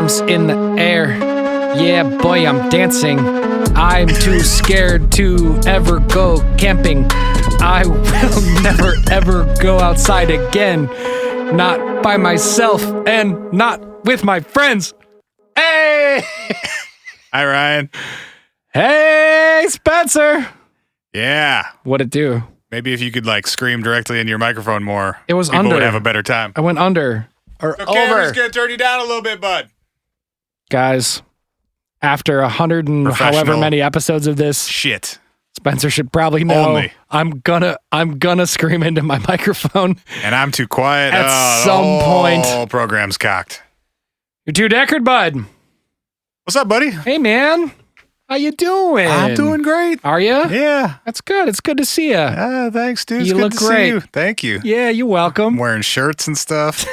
arms in the air. Yeah, boy, I'm dancing. I'm too scared to ever go camping. I will never, ever go outside again. Not by myself and not with my friends. Hey! Hi, Ryan. Hey, Spencer. Yeah. What'd it do? Maybe if you could scream directly into your microphone more, it was people under. would have a better time. I went under. Or okay, over. I'm just going to turn you down a little bit, bud. Guys, after 100 and however many episodes of this, shit, Spencer should probably know I'm gonna scream into my microphone. And I'm too quiet. At some point. The whole program's cocked. You're too Deckard, bud. What's up, buddy? Hey, man. How you doing? I'm doing great. Are you? Yeah. That's good. It's good to see you. Thanks, dude. You look great. See you. Thank you. Yeah, you're welcome. I'm wearing shirts and stuff.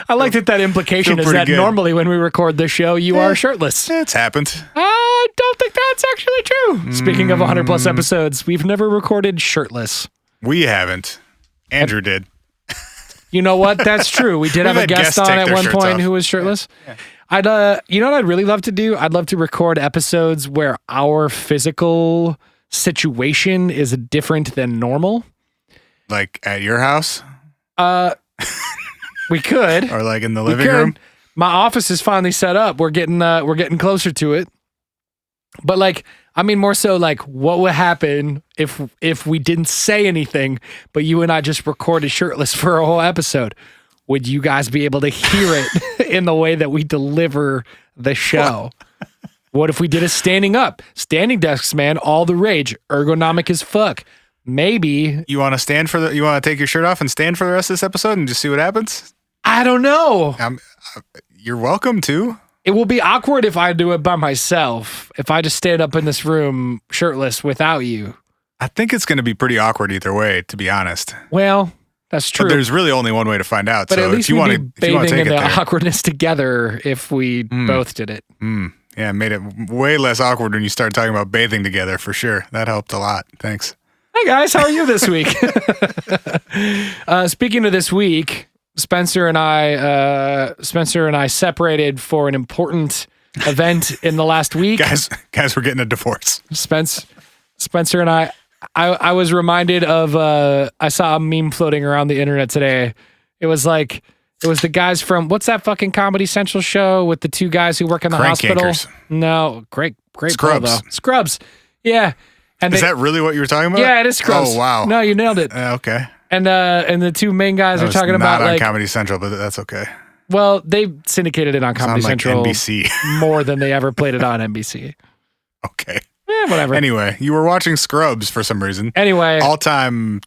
I like that implication is that normally when we record this show, you are shirtless. It's happened. I don't think that's actually true. Speaking of 100 plus episodes, we've never recorded shirtless. We haven't. Andrew did. You know what? That's true. We did have a guest on at one point who was shirtless. Yeah. You know what I'd really love to do? I'd love to record episodes where our physical situation is different than normal. Like at your house? We could. Or in the living room? My office is finally set up. We're getting closer to it. But more so what would happen if we didn't say anything, but you and I just recorded shirtless for a whole episode? Would you guys be able to hear it in the way that we deliver the show? What if we did a standing up? Standing desks, man, all the rage. Ergonomic as fuck. Maybe. You want to you want to take your shirt off and stand for the rest of this episode and just see what happens? I don't know. You're welcome to. It will be awkward if I do it by myself. If I just stand up in this room shirtless without you. I think it's going to be pretty awkward either way, to be honest. Well, that's true. But there's really only one way to find out. But so at least if you we'd want be to bathing in the there. awkwardness together if we both did it. Yeah, it made it way less awkward when you started talking about bathing together, for sure. That helped a lot. Thanks. Hey, guys. How are you this week? Speaking of this week, Spencer and I separated for an important event in the last week. Guys, we're getting a divorce. Spencer and I was reminded of I saw a meme floating around the internet today. It was the guys from what's that fucking Comedy Central show with the two guys who work in the hospital? Anchors. No, great Scrubs. Scrubs. Yeah. And is that really what you were talking about? Yeah, it is Scrubs. Oh, wow. No, you nailed it. Okay. And the two main guys are talking about not on Comedy Central, but that's okay. Well, they syndicated it on Comedy Central NBC more than they ever played it on NBC. Okay. Yeah, whatever. Anyway, you were watching Scrubs for some reason. Anyway, all-time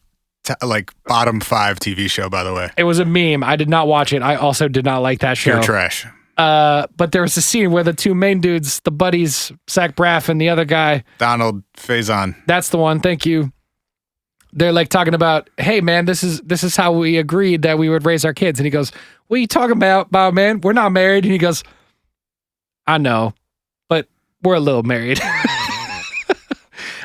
bottom 5 TV show, by the way. It was a meme. I did not watch it. I also did not like that show. Pure trash. But there was a scene where the two main dudes, the buddies, Zach Braff and the other guy, Donald Faison. That's the one. Thank you. They're talking about, hey man, this is how we agreed that we would raise our kids. And he goes, what are you talking about, man? We're not married. And he goes, I know, but we're a little married.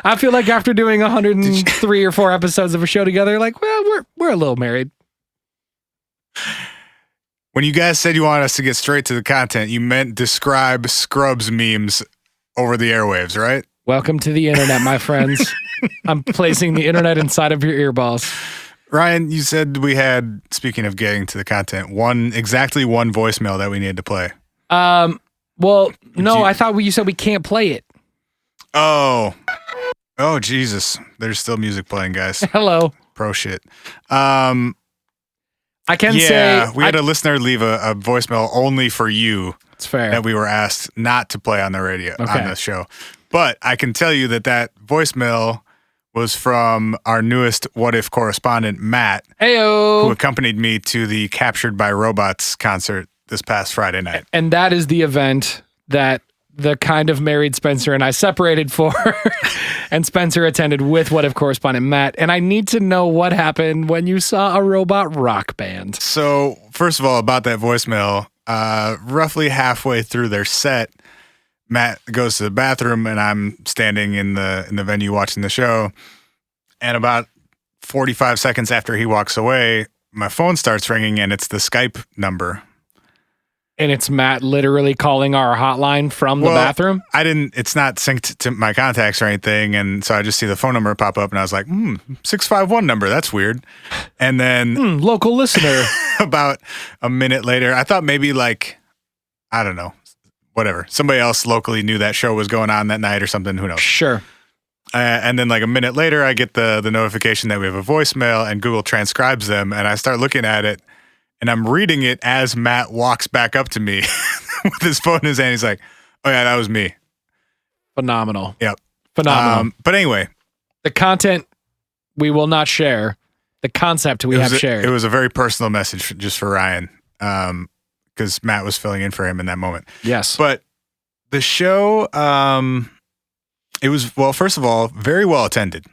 I feel like after doing 103 or 4 episodes of a show together, we're a little married. When you guys said you wanted us to get straight to the content, you meant describe Scrubs memes over the airwaves, right? Welcome to the internet, my friends. I'm placing the internet inside of your earballs. Ryan, you said we had, speaking of getting to the content, exactly one voicemail that we needed to play. Well, no, I thought you said we can't play it. Oh, Jesus. There's still music playing, guys. Hello. Pro shit. I can say we had a listener leave a voicemail only for you. It's fair. That we were asked not to play on the radio on this show. But I can tell you that voicemail was from our newest What If correspondent, Matt, Heyo, who accompanied me to the Captured by Robots concert this past Friday night. And that is the event that the kind of married Spencer and I separated for. And Spencer attended with What If correspondent Matt. And I need to know what happened when you saw a robot rock band. So, first of all, about that voicemail, roughly halfway through their set, Matt goes to the bathroom and I'm standing in the venue watching the show. And about 45 seconds after he walks away, my phone starts ringing and it's the Skype number. And it's Matt literally calling our hotline from the bathroom? It's not synced to my contacts or anything. And so I just see the phone number pop up and I was like, 651 number. That's weird. And then local listener. About a minute later, I thought maybe like, I don't know, whatever. Somebody else locally knew that show was going on that night or something. Who knows? Sure. And then like a minute later, I get the notification that we have a voicemail and Google transcribes them. And I start looking at it and I'm reading it as Matt walks back up to me with his phone in his hand. He's like, oh yeah, that was me. Phenomenal. Yep. Phenomenal. But anyway. The content we will not share. The concept we have shared. It was a very personal message just for Ryan. Because Matt was filling in for him in that moment. Yes. But the show, it was, well, first of all, very well attended.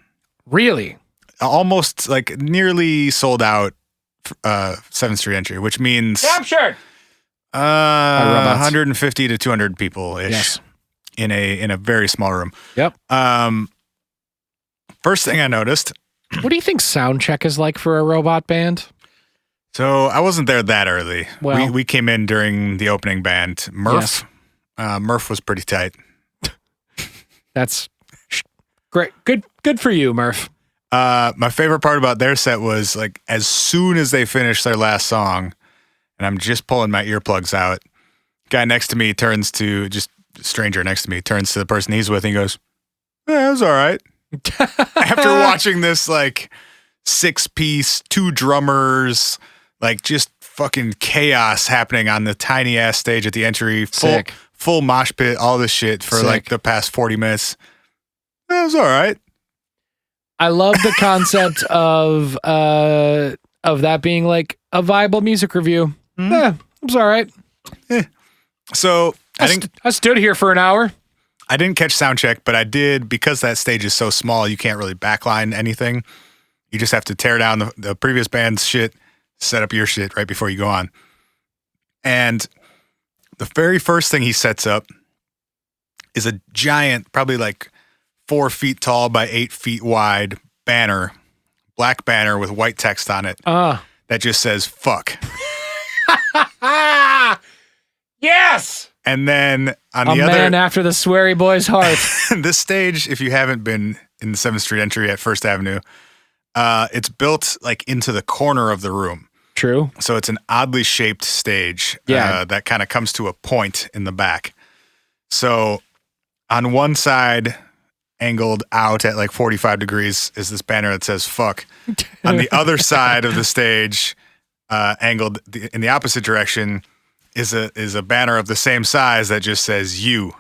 Really? Almost like nearly sold out 7th Street entry, which means captured 150 to 200 people-ish. Yes. In a very small room. Yep. First thing I noticed. What do you think sound check is like for a robot band? So I wasn't there that early. Well, we came in during the opening band. Murph. Yes. Murph was pretty tight. That's great. Good for you, Murph. My favorite part about their set was like as soon as they finished their last song, and I'm just pulling my earplugs out, guy next to me turns to stranger next to me turns to the person he's with and he goes, "Yeah, it was all right." After watching this like 6-piece, 2 drummers, like just fucking chaos happening on the tiny ass stage at the entry, full mosh pit, all this shit for like the past 40 minutes. It was all right. I love the concept of that being like a viable music review. Mm-hmm. Yeah, it was all right. Yeah. So I stood here for an hour. I didn't catch sound check, but I did, because that stage is so small, you can't really backline anything. You just have to tear down the previous band's shit, set up your shit right before you go on. And the very first thing he sets up is a giant, probably like 4 feet tall by 8 feet wide banner, black banner with white text on it that just says "fuck." Yes. And then on the other, man after the sweary boy's heart. This stage, if you haven't been in the 7th Street entry at First Avenue, it's built like into the corner of the room. True. So it's an oddly shaped stage that kind of comes to a point in the back. So on one side, angled out at like 45 degrees, is this banner that says "fuck." On the other side of the stage, angled in the opposite direction, is a banner of the same size that just says "you."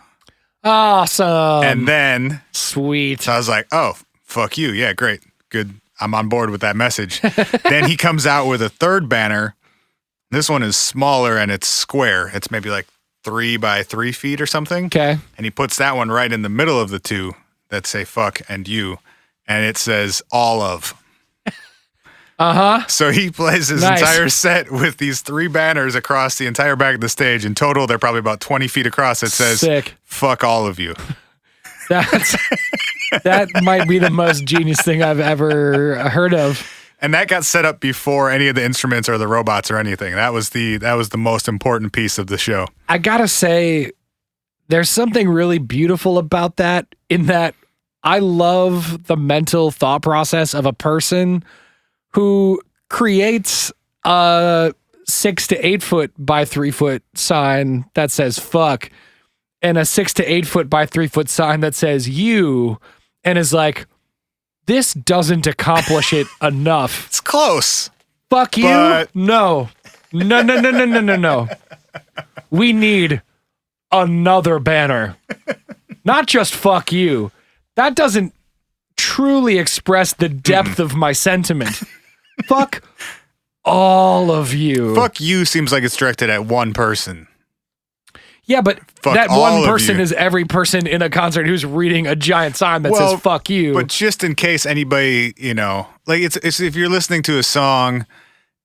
Awesome. And then sweet. So I was like, "Oh, fuck you. Yeah, great. Good. I'm on board with that message." Then he comes out with a third banner. This one is smaller and it's square. It's maybe like 3 by 3 feet or something. Okay. And he puts that one right in the middle of the two that say "fuck" and "you." And it says "all of." So he plays his entire set with these 3 banners across the entire back of the stage. In total, they're probably about 20 feet across. It says "fuck all of you." That might be the most genius thing I've ever heard of. And that got set up before any of the instruments or the robots or anything. That was the most important piece of the show. I gotta say, there's something really beautiful about that, in that I love the mental thought process of a person who creates a 6 to 8 foot by 3 foot sign that says "fuck" and a 6 to 8 foot by 3 foot sign that says "you," and is like, this doesn't accomplish it enough. It's close. Fuck you. But... No. We need another banner. Not just "fuck you." That doesn't truly express the depth of my sentiment. Fuck all of you. "Fuck you" seems like it's directed at one person. Yeah, but fuck that one person you. Is every person in a concert who's reading a giant sign that says "fuck you." But just in case anybody, like it's if you're listening to a song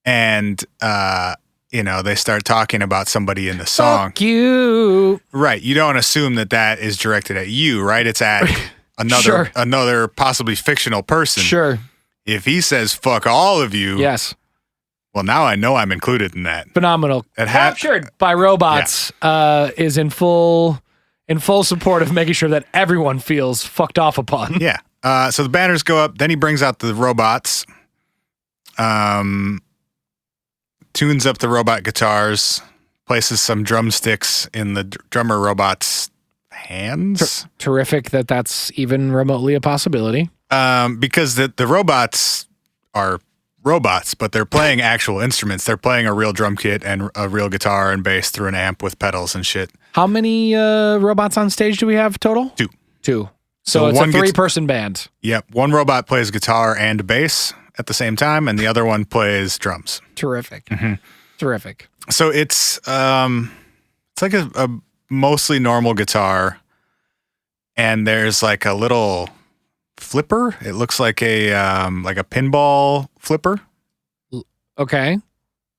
and they start talking about somebody in the song. Fuck you. Right. You don't assume that is directed at you, right? It's at another possibly fictional person. Sure. If he says "fuck all of you," yes, Well, now I know I'm included in that. Phenomenal. Captured by robots is in full support of making sure that everyone feels fucked off upon. Yeah. So the banners go up. Then he brings out the robots, tunes up the robot guitars, places some drumsticks in the drummer robot's hands. Terrific that that's even remotely a possibility. Because the robots are robots, but they're playing actual instruments. They're playing a real drum kit and a real guitar and bass through an amp with pedals and shit. How many robots on stage do we have total? Two. So it's a 3-person band. Yep. One robot plays guitar and bass at the same time, and the other one plays drums. Terrific. Mm-hmm. Terrific. So it's like a mostly normal guitar, and there's like a little flipper. It looks like a pinball flipper. Okay.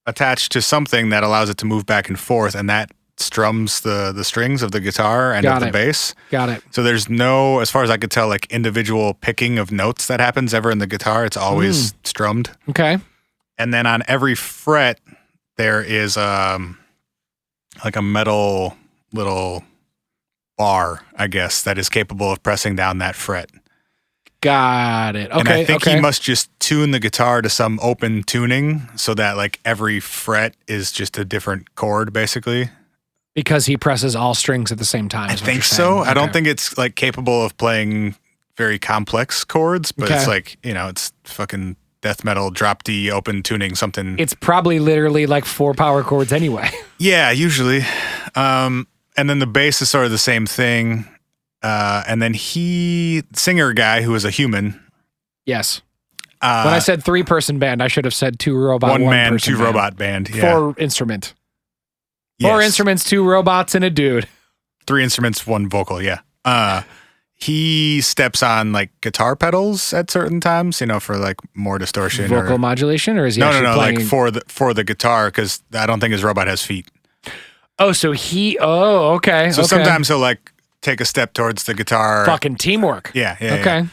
Attached to something that allows it to move back and forth, and that strums the strings of the guitar and of the bass. Got it. So there's no, as far as I could tell, like individual picking of notes that happens ever in the guitar. It's always strummed. Okay. And then on every fret, there is like a metal little bar, I guess, that is capable of pressing down that fret. Got it. Okay. And I think he must just tune the guitar to some open tuning so that like every fret is just a different chord, basically. Because he presses all strings at the same time. I think so. Okay. I don't think it's like capable of playing very complex chords, but it's like, it's fucking death metal, drop D, open tuning, something. It's probably literally like 4 power chords anyway. Yeah, usually. And then the bass is sort of the same thing. And then singer guy who is a human. Yes. When I said 3-person band, I should have said 2 robot, 1 man, 2 band. robot band. Yeah. 4 instrument. Yes. 4 instruments, 2 robots, and a dude. 3 instruments, 1 vocal. Yeah. He steps on like guitar pedals at certain times, for like more distortion. Vocal modulation, or is he no, playing? Like for the guitar, because I don't think his robot has feet. Oh, so okay. So sometimes he'll like take a step towards the guitar. Fucking teamwork. Yeah. Okay. Yeah.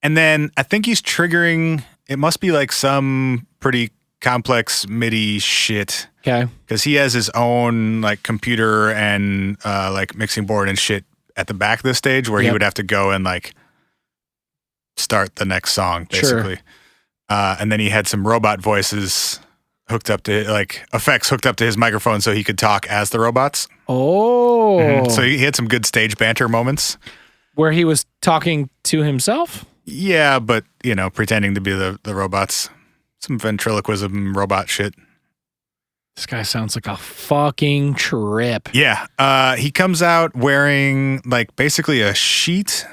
And then I think he's triggering, it must be like some pretty complex MIDI shit. Okay. Because he has his own like computer and like mixing board and shit at the back of the stage where he would have to go and like start the next song, basically. Sure. And then he had some robot voices hooked up to like effects hooked up to his microphone so he could talk as the robots. Oh. Mm-hmm. So he had some good stage banter moments. Where he was talking to himself? Yeah, but pretending to be the robots. Some ventriloquism robot shit. This guy sounds like a fucking trip. Yeah. He comes out wearing like basically a sheet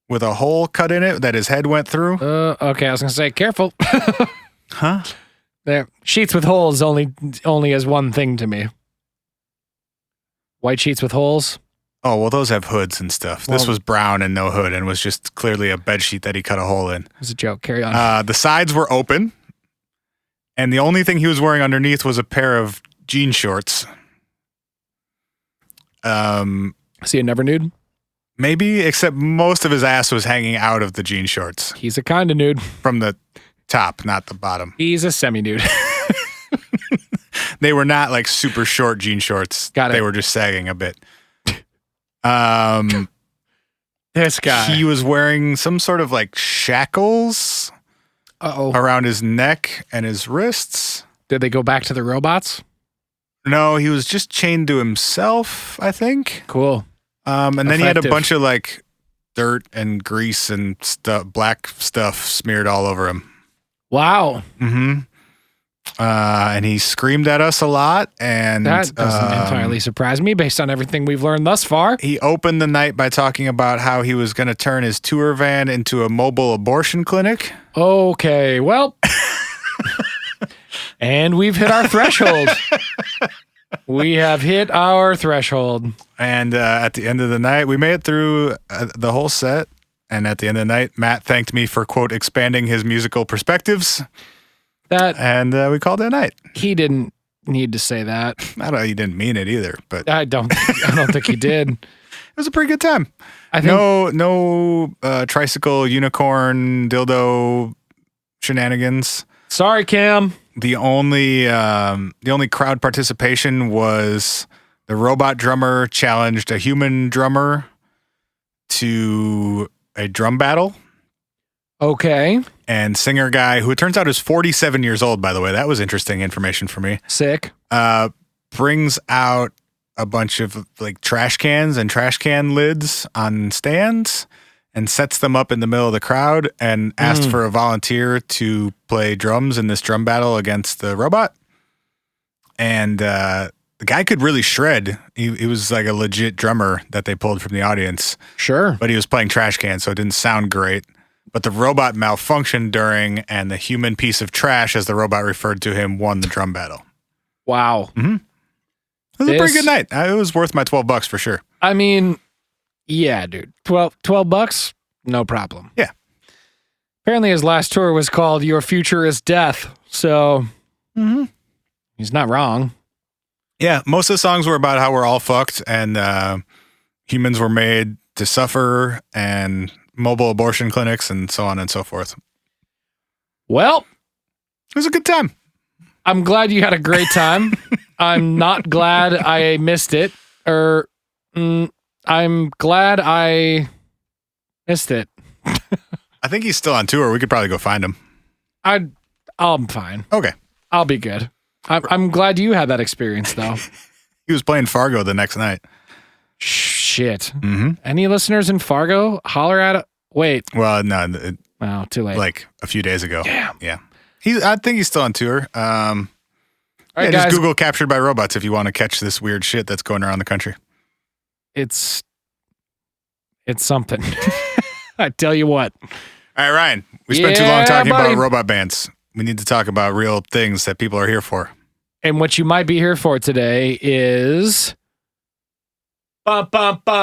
with a hole cut in it that his head went through. Okay, I was gonna say careful. Huh? There, sheets with holes only as one thing to me. White sheets with holes. Oh, well, those have hoods and stuff. This was brown and no hood and was just clearly a bed sheet that he cut a hole in. It was a joke. Carry on. The sides were open, and the only thing he was wearing underneath was a pair of jean shorts. Is he a never nude? Maybe, except most of his ass was hanging out of the jean shorts. He's a kind of nude. From the top, not the bottom. He's a semi-nude. They were not like super short jean shorts. Got it. They were just sagging a bit. This guy. He was wearing some sort of like shackles around his neck and his wrists. Did they go back to the robots? No, he was just chained to himself, I think. Cool. And then he had a bunch of like dirt and grease and stuff, black stuff smeared all over him. Wow. Mm-hmm. And he screamed at us a lot. And that doesn't entirely surprise me based on everything we've learned thus far. He opened the night by talking about how he was going to turn his tour van into a mobile abortion clinic. Okay, well. And we've hit our threshold. We have hit our threshold. And at the end of the night, we made it through the whole set. And at the end of the night, Matt thanked me for, quote, expanding his musical perspectives. And we called it a night. He didn't need to say that. I don't know. He didn't mean it either, but I don't think he did. It was a pretty good time. I think no tricycle, unicorn, dildo shenanigans. Sorry, Cam. The only crowd participation was the robot drummer challenged a human drummer to a drum battle. Okay. And singer guy, who it turns out is 47 years old, by the way. That was interesting information for me. Sick. Brings out a bunch of like trash cans and trash can lids on stands and sets them up in the middle of the crowd and asked for a volunteer to play drums in this drum battle against the robot. And the guy could really shred. He was like a legit drummer that they pulled from the audience. Sure. But he was playing trash cans, so it didn't sound great. But the robot malfunctioned during, and the human piece of trash, as the robot referred to him, won the drum battle. Wow. Mm-hmm. It was a pretty good night. It was worth my $12 for sure. I mean, yeah, dude. $12, no problem. Yeah. Apparently his last tour was called Your Future is Death, so he's not wrong. Yeah, most of the songs were about how we're all fucked and humans were made to suffer and mobile abortion clinics and so on and so forth. Well, it was a good time. I'm glad you had a great time. I'm not glad I missed it. I'm glad I missed it. I think he's still on tour. We could probably go find him. I'm fine. Okay. I'll be good. I'm glad you had that experience, though. He was playing Fargo the next night. Shit. Mm-hmm. Any listeners in Fargo? Holler at it. Wait. Well, no. Oh, too late. Like a few days ago. Damn. Yeah. I think he's still on tour. All right, just guys. Google "captured by robots" if you want to catch this weird shit that's going around the country. It's something. I tell you what. All right, Ryan. We spent too long Yeah, talking buddy. about robot bands. We need to talk about real things that people are here for. And what you might be here for today is... Bum, bum, bum.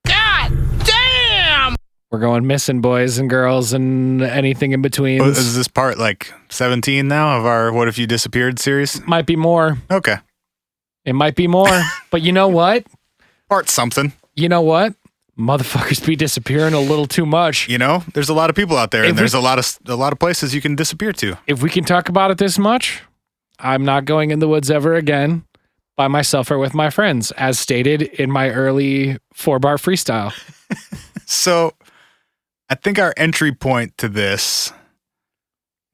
God damn! We're going missing, boys and girls, and anything in between. Is this part like 17 now of our What If You Disappeared series? Might be more. Okay. It might be more. But you know what? Part something. You know what? Motherfuckers be disappearing a little too much. You know, there's a lot of people out there, and there's a lot of places you can disappear to. If we can talk about it this much, I'm not going in the woods ever again by myself or with my friends, as stated in my early 4-bar freestyle. So I think our entry point to this,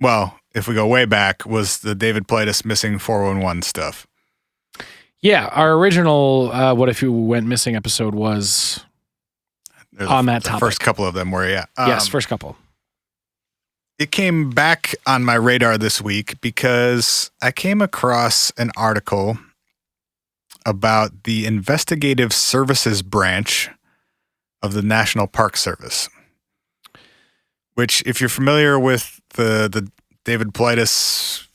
well, if we go way back, was the David Paulides missing 411 stuff. Yeah, our original What If You Went Missing episode was on that topic. The first couple of them were, yeah. Yes, first couple. It came back on my radar this week because I came across an article about the investigative services branch of the National Park Service, which, if you're familiar with the David Paulides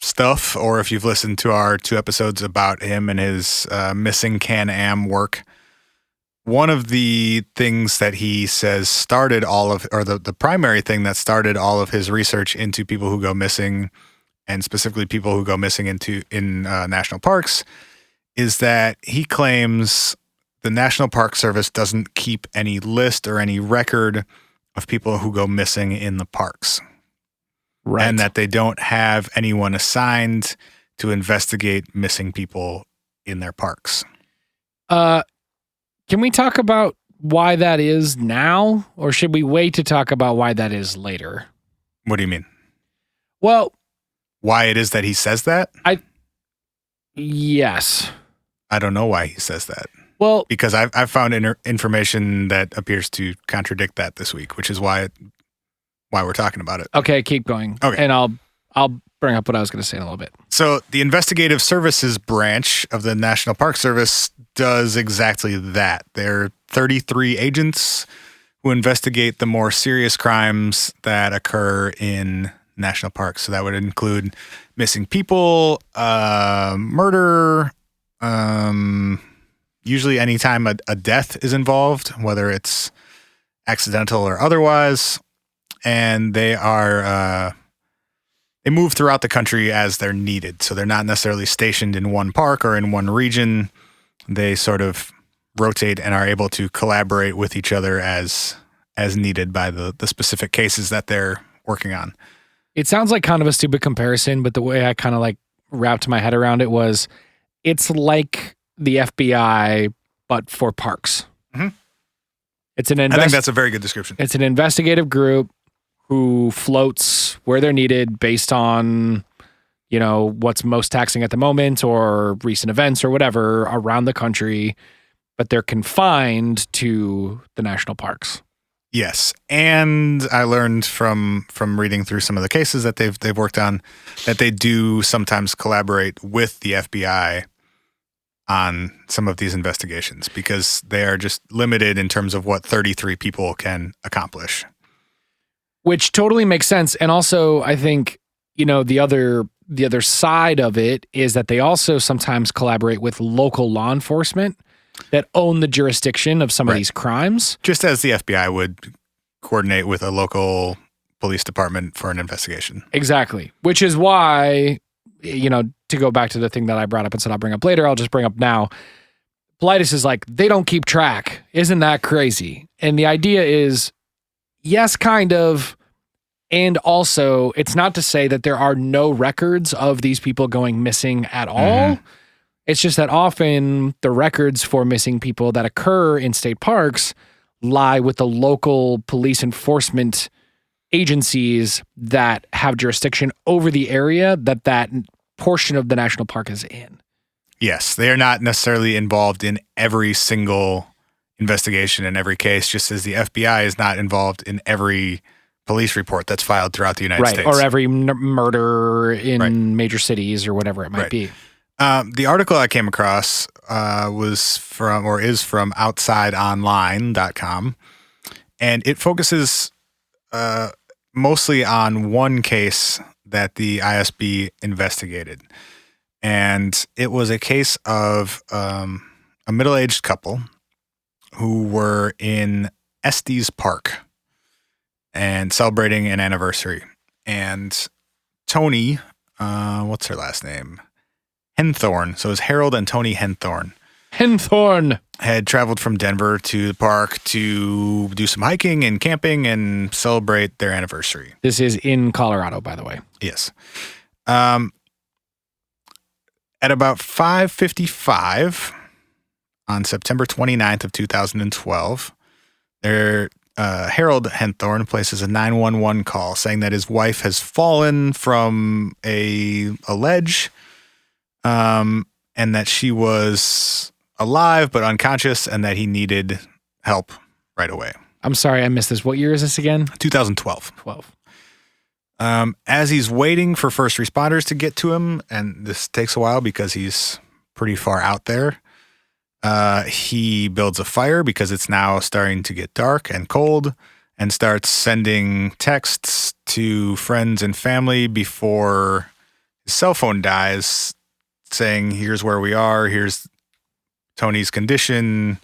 stuff, or if you've listened to our 2 episodes about him and his missing Can-Am work, one of the things that he says started the primary thing that started all of his research into people who go missing, and specifically people who go missing in national parks, is that he claims the National Park Service doesn't keep any list or any record of people who go missing in the parks. Right. And that they don't have anyone assigned to investigate missing people in their parks. Can we talk about why that is now, or should we wait to talk about why that is later? What do you mean? Well, why it is that he says that? Yes. I don't know why he says that. Well, because I've found information that appears to contradict that this week, which is why we're talking about it. Okay, keep going. Okay. And I'll bring up what I was going to say in a little bit. So the investigative services branch of the National Park Service does exactly that. There are 33 agents who investigate the more serious crimes that occur in national parks. So that would include missing people, murder, usually anytime a death is involved, whether it's accidental or otherwise. And they move throughout the country as they're needed. So they're not necessarily stationed in one park or in one region. They sort of rotate and are able to collaborate with each other as needed by the specific cases that they're working on. It sounds like kind of a stupid comparison, but the way I kind of like wrapped my head around it was it's like the FBI, but for parks. Mhm. It's an I think that's a very good description. It's an investigative group who floats where they're needed based on, you know, what's most taxing at the moment or recent events or whatever around the country, but they're confined to the national parks. Yes, and I learned from reading through some of the cases that they've worked on that they do sometimes collaborate with the FBI on some of these investigations because they are just limited in terms of what 33 people can accomplish. Which totally makes sense. And also, I think, you know, the other side of it is that they also sometimes collaborate with local law enforcement that own the jurisdiction of some of these crimes. Just as the FBI would coordinate with a local police department for an investigation. Exactly. Which is why, you know, to go back to the thing that I brought up and said I'll bring up later, I'll just bring up now. Paulides is like, they don't keep track. Isn't that crazy? And the idea is, yes, kind of. And also, it's not to say that there are no records of these people going missing at all. Mm-hmm. It's just that often the records for missing people that occur in state parks lie with the local police enforcement agencies that have jurisdiction over the area that portion of the national park is in. Yes, they are not necessarily involved in every single investigation in every case, just as the FBI is not involved in every police report that's filed throughout the United States. Or every murder in major cities or whatever it might be. The article I came across is from outsideonline.com, and it focuses mostly on one case that the ISB investigated. And it was a case of a middle-aged couple who were in Estes Park and celebrating an anniversary. And Tony, what's her last name? Henthorn. So it was Harold and Tony Henthorn. Henthorn had traveled from Denver to the park to do some hiking and camping and celebrate their anniversary. This is in Colorado, by the way. Yes. At about 5:55 on September 29th of 2012, Harold Henthorn places a 911 call saying that his wife has fallen from a ledge, and that she was alive but unconscious, and that he needed help right away. I'm sorry, I missed this. What year is this again? 2012. As he's waiting for first responders to get to him, and this takes a while because he's pretty far out there, he builds a fire because it's now starting to get dark and cold, and starts sending texts to friends and family before his cell phone dies, saying, here's where we are, here's Tony's condition,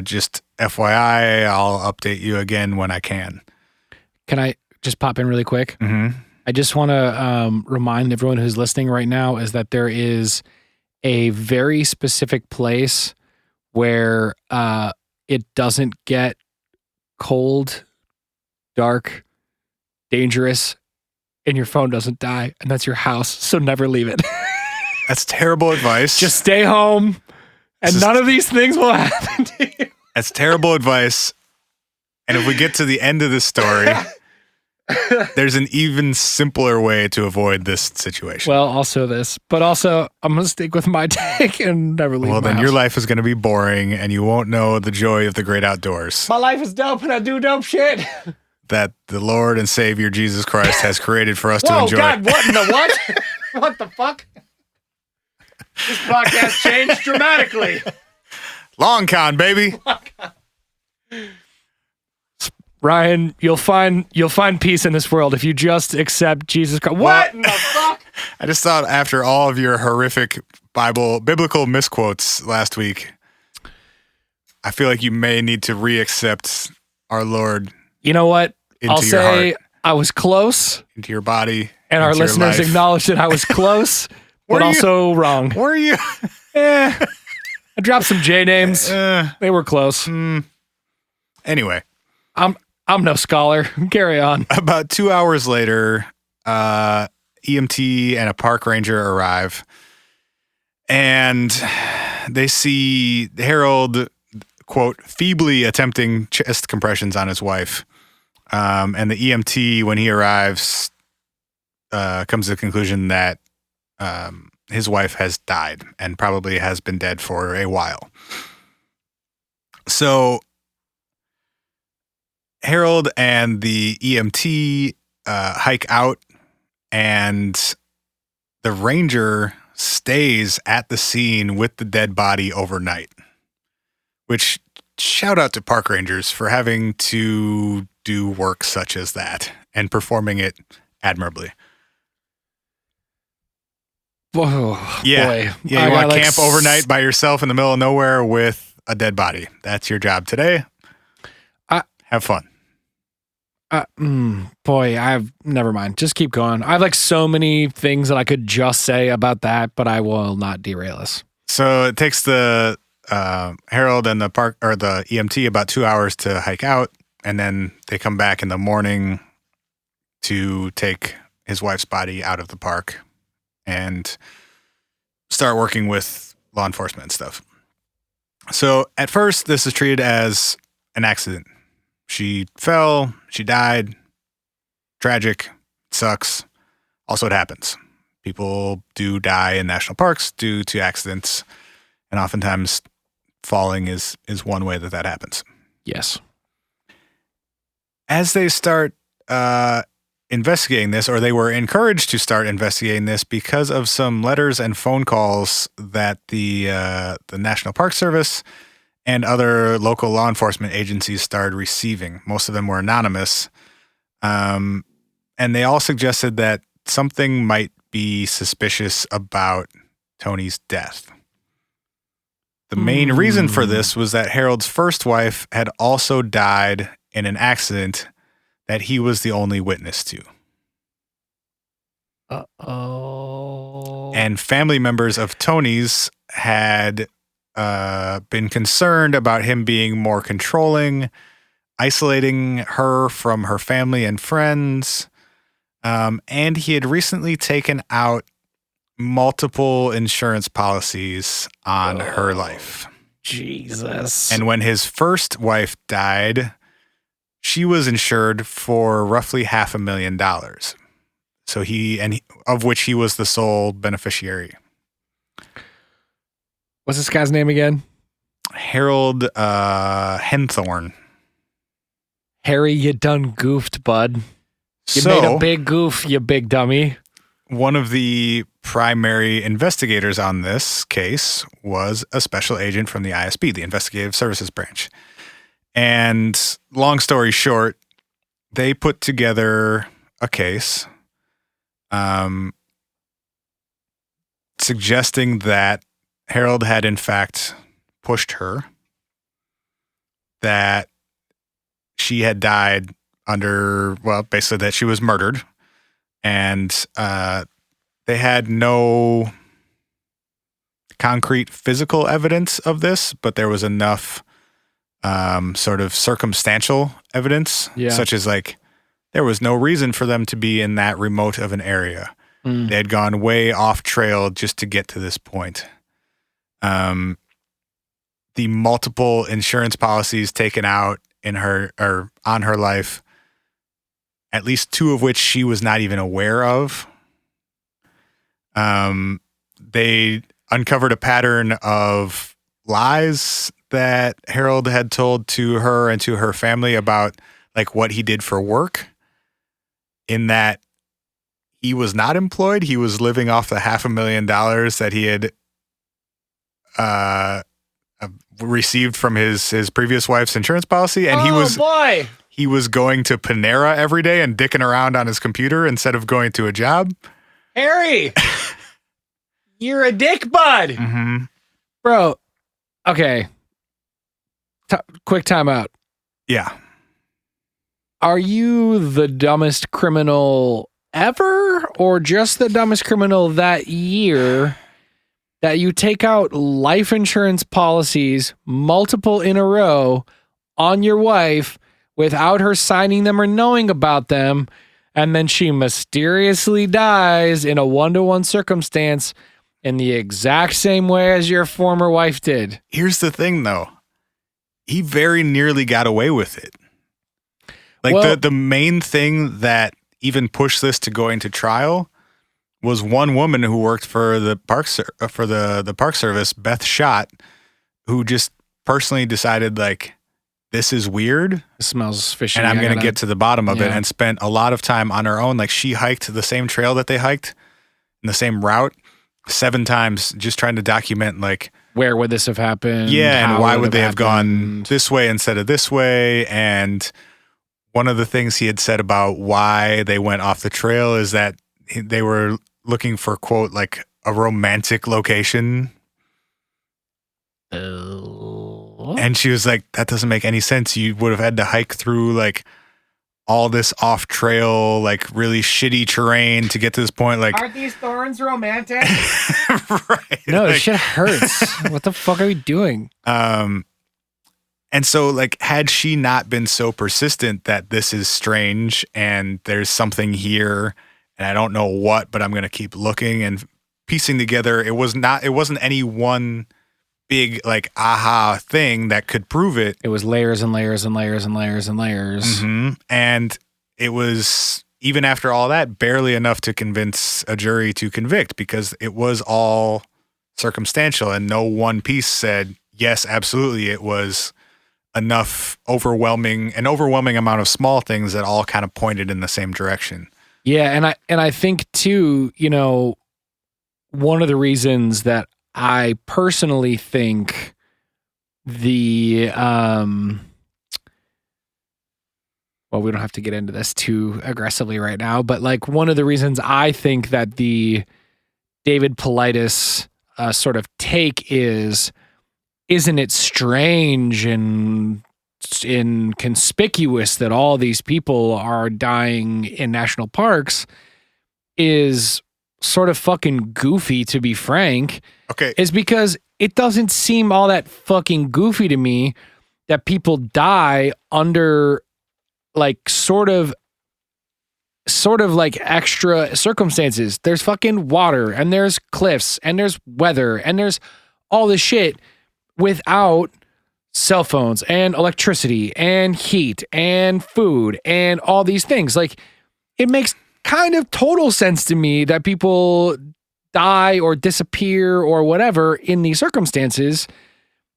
just FYI, I'll update you again when I can. Can I just pop in really quick? Mm-hmm. I just want to remind everyone who's listening right now is that there is a very specific place where it doesn't get cold, dark, dangerous, and your phone doesn't die, and that's your house, so never leave it. That's terrible advice. Just stay home, and none of these things will happen to you. That's terrible advice. And if we get to the end of this story, there's an even simpler way to avoid this situation. Well, also this. But also, I'm going to stick with my take and never leave Well, my then house. your life is going to be boring, and you won't know the joy of the great outdoors My life is dope, and I do dope shit. that the Lord and Savior Jesus Christ has created for us to Whoa, enjoy. God, what in the what? What the fuck? This podcast changed dramatically. Long con, baby. Ryan, you'll find peace in this world if you just accept Jesus Christ. What in the fuck? I just thought after all of your horrific biblical misquotes last week, I feel like you may need to re-accept our Lord. You know what? Into I'll your say heart, I was close, into your body, and our into your listeners life. acknowledged that I was close, but Were you? also wrong. Were you? I dropped some J names. They were close. Anyway. I'm no scholar. Carry on. About 2 hours later, EMT and a park ranger arrive, and they see Harold, quote, feebly attempting chest compressions on his wife. And the EMT, when he arrives, comes to the conclusion that his wife has died and probably has been dead for a while. So Harold and the EMT hike out, and the ranger stays at the scene with the dead body overnight, which, shout out to park rangers for having to do work such as that and performing it admirably. Whoa, Yeah. boy. Yeah, you want to camp overnight by yourself in the middle of nowhere with a dead body. That's your job today. Have fun. Never mind. Just keep going. I have like so many things that I could just say about that, but I will not derail us. So it takes the Harold and the park or the EMT about 2 hours to hike out, and then they come back in the morning to take his wife's body out of the park and start working with law enforcement and stuff. So at first, this is treated as an accident. She fell, she died. Tragic, sucks. Also, it happens. People do die in national parks due to accidents, and oftentimes falling is one way that happens. Yes. As they start investigating this, or they were encouraged to start investigating this because of some letters and phone calls that the National Park Service and other local law enforcement agencies started receiving. Most of them were anonymous. And they all suggested that something might be suspicious about Tony's death. The main reason for this was that Harold's first wife had also died in an accident that he was the only witness to. Uh-oh. And family members of Tony's had been concerned about him being more controlling, isolating her from her family and friends. And he had recently taken out multiple insurance policies on her life. Jesus. And when his first wife died, she was insured for roughly $500,000. So of which he was the sole beneficiary. What's this guy's name again? Harold Henthorn. Harry, you done goofed, bud. You made a big goof, you big dummy. One of the primary investigators on this case was a special agent from the ISB, the Investigative Services Branch. And long story short, they put together a case suggesting that Harold had in fact pushed her, that she had died basically that she was murdered, and they had no concrete physical evidence of this, but there was enough sort of circumstantial evidence, such as like there was no reason for them to be in that remote of an area. They had gone way off trail just to get to this point. The multiple insurance policies taken out in her or on her life, at least two of which she was not even aware of. They uncovered a pattern of lies that Harold had told to her and to her family about like what he did for work, in that he was not employed. He was living off the $500,000 that he had received from his previous wife's insurance policy, and he was going to Panera every day and dicking around on his computer instead of going to a job. Harry, you're a dick, bud. Mm-hmm. Bro, okay. Quick timeout. Yeah. Are you the dumbest criminal ever, or just the dumbest criminal that year that you take out life insurance policies, multiple in a row, on your wife without her signing them or knowing about them, and then she mysteriously dies in a one-to-one circumstance in the exact same way as your former wife did. Here's the thing, though. He very nearly got away with it. Like, Well- the main thing that even pushed this to go into trial was one woman who worked for the park service, Beth Schott, who just personally decided, like, this is weird, It smells fishy. and I'm going to gotta- get to the bottom of it, yeah. and spent a lot of time on her own. Like, she hiked the same trail that they hiked, in the same route, 7 times, just trying to document, like, Where would this have happened? yeah, and How why would they have gone happened? this way instead of this way? And one of the things he had said about why they went off the trail is that they were looking for, quote, like a romantic location. And she was like, that doesn't make any sense. You would have had to hike through like all this off trail, like really shitty terrain to get to this point. Like, Aren't these thorns romantic? right. No, like, this shit hurts. What the fuck are we doing? and so, like, had she not been so persistent that this is strange and there's something here and I don't know what, but I'm going to keep looking and piecing together, it wasn't any one big, like, aha thing that could prove it. It was layers and layers and layers and layers and layers. And it was, even after all that, barely enough to convince a jury to convict because it was all circumstantial and no one piece said, yes, absolutely, it was enough overwhelming amount of small things that all kind of pointed in the same direction. Yeah, and I think too, you know, one of the reasons that I personally think the well, we don't have to get into this too aggressively right now, but like one of the reasons I think that the David Paulides sort of take is, isn't it strange and inconspicuous that all these people are dying in national parks, is sort of fucking goofy, to be frank. Okay. Is because it doesn't seem all that fucking goofy to me that people die under like sort of like extra circumstances. There's fucking water and there's cliffs and there's weather and there's all this shit without cell phones and electricity and heat and food and all these things. Like, it makes kind of total sense to me that people die or disappear or whatever in these circumstances,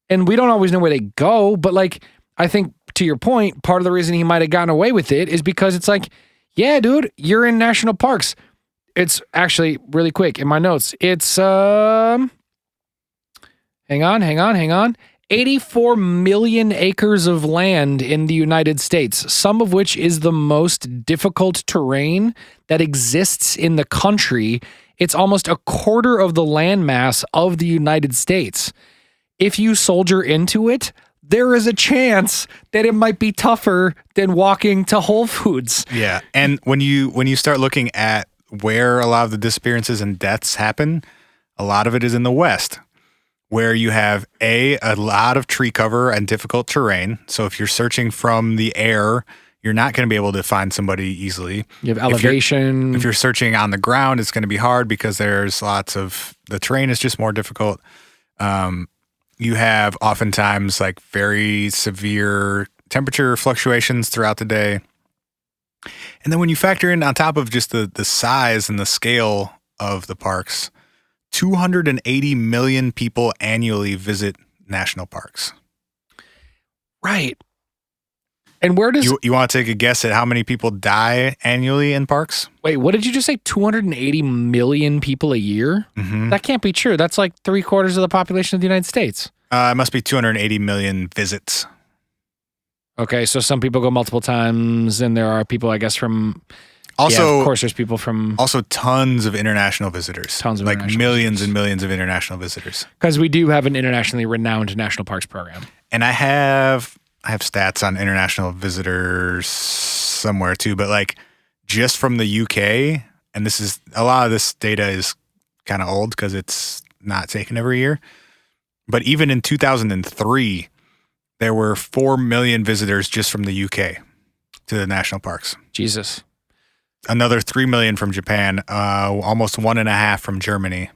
and we don't always know where they go. But like, I think to your point, part of the reason he might have gotten away with it is because it's like, yeah, dude, you're in national parks. It's actually really quick in my notes. It's hang on. 84 million acres of land in the United States, some of which is the most difficult terrain that exists in the country. It's almost a quarter of the landmass of the United States. If you soldier into it, there is a chance that it might be tougher than walking to Whole Foods. Yeah. And when you start looking at where a lot of the disappearances and deaths happen, a lot of it is in the West, where you have a lot of tree cover and difficult terrain. So if you're searching from the air, you're not going to be able to find somebody easily. You have elevation. If you're searching on the ground, it's going to be hard because there's lots of, the terrain is just more difficult. You have oftentimes like very severe temperature fluctuations throughout the day. And then when you factor in on top of just the size and the scale of the parks, 280 million people annually visit national parks. Right. And where does... You want to take a guess at how many people die annually in parks? Wait, what did you just say? 280 million people a year? Mm-hmm. That can't be true. That's like 3/4 of the population of the United States. It must be 280 million visits. Okay, so some people go multiple times, and there are people, I guess, from... Also, yeah, of course, there's people from... Also, tons of international visitors. Tons of like international millions visitors. and millions of international visitors. Because we do have an internationally renowned national parks program. And I have stats on international visitors somewhere too, but like just from the UK, and this is a lot of this data is kind of old because it's not taken every year. But even in 2003, there were 4 million visitors just from the UK. to the national parks. Jesus. Another 3 million from Japan, almost 1.5 from Germany.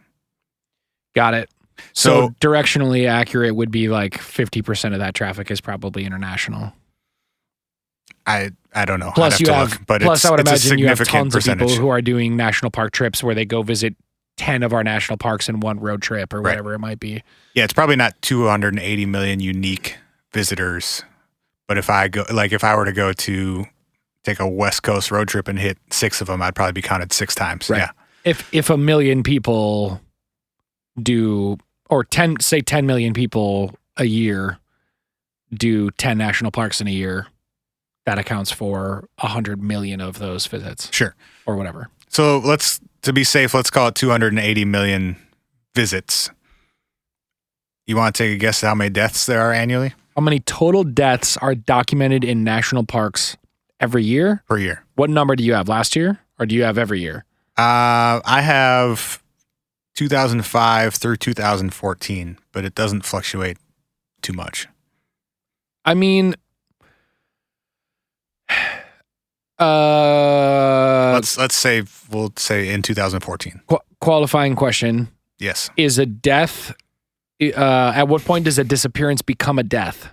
Got it. So So directionally accurate would be like 50% of that traffic is probably international. I don't know. Plus, I'd have to look, but I would it's a imagine you have significant tons of people percentage. who are doing national park trips where they go visit 10 of our national parks in one road trip or whatever it might be. Yeah, it's probably not 280 million unique visitors, but if I were to go to take a West Coast road trip and hit 6 of them, I'd probably be counted 6 times. Right. Yeah. If a million people do, or 10 million people a year do 10 national parks in a year, that accounts for 100 million of those visits. Sure. Or whatever. So to be safe, let's call it 280 million visits. You want to take a guess at how many deaths there are annually? How many total deaths are documented in national parks every year? Per year. What number do you have? Last year? Or do you have every year? I have 2005 through 2014, but it doesn't fluctuate too much. I mean, Let's say we'll say in 2014. Qualifying question. Yes. Is a death, at what point does a disappearance become a death?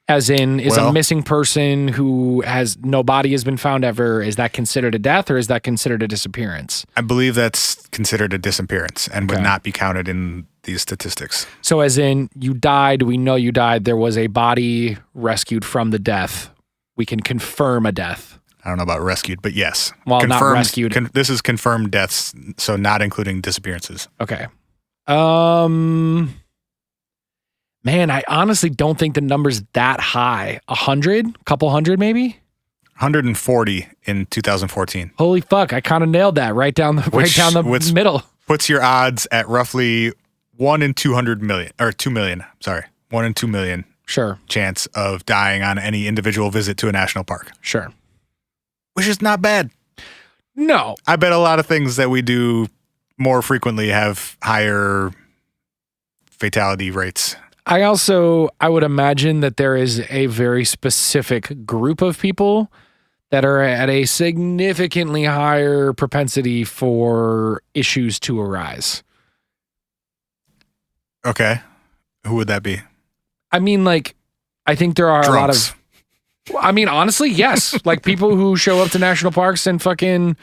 As in, is a missing person who has no body has been found ever, is that considered a death or is that considered a disappearance? I believe that's considered a disappearance and would not be counted in these statistics. So as in, you died, we know you died, there was a body rescued from the death. We can confirm a death. I don't know about rescued, but yes. Well, confirmed, not rescued. This is confirmed deaths, so not including disappearances. Okay. Man, I honestly don't think the number's that high. 100? Couple hundred maybe? 140 in 2014. Holy fuck, I kind of nailed that right down the middle. Puts your odds at roughly 1 in 200 million, or 2 million, sorry. 1 in 2 million. Sure. Chance of dying on any individual visit to a national park. Sure. Which is not bad. No. I bet a lot of things that we do more frequently have higher fatality rates. I would imagine that there is a very specific group of people that are at a significantly higher propensity for issues to arise. Okay. Who would that be? I mean, like, I think there are Drunks. a lot of, I mean, honestly, yes. Like people who show up to national parks and fucking,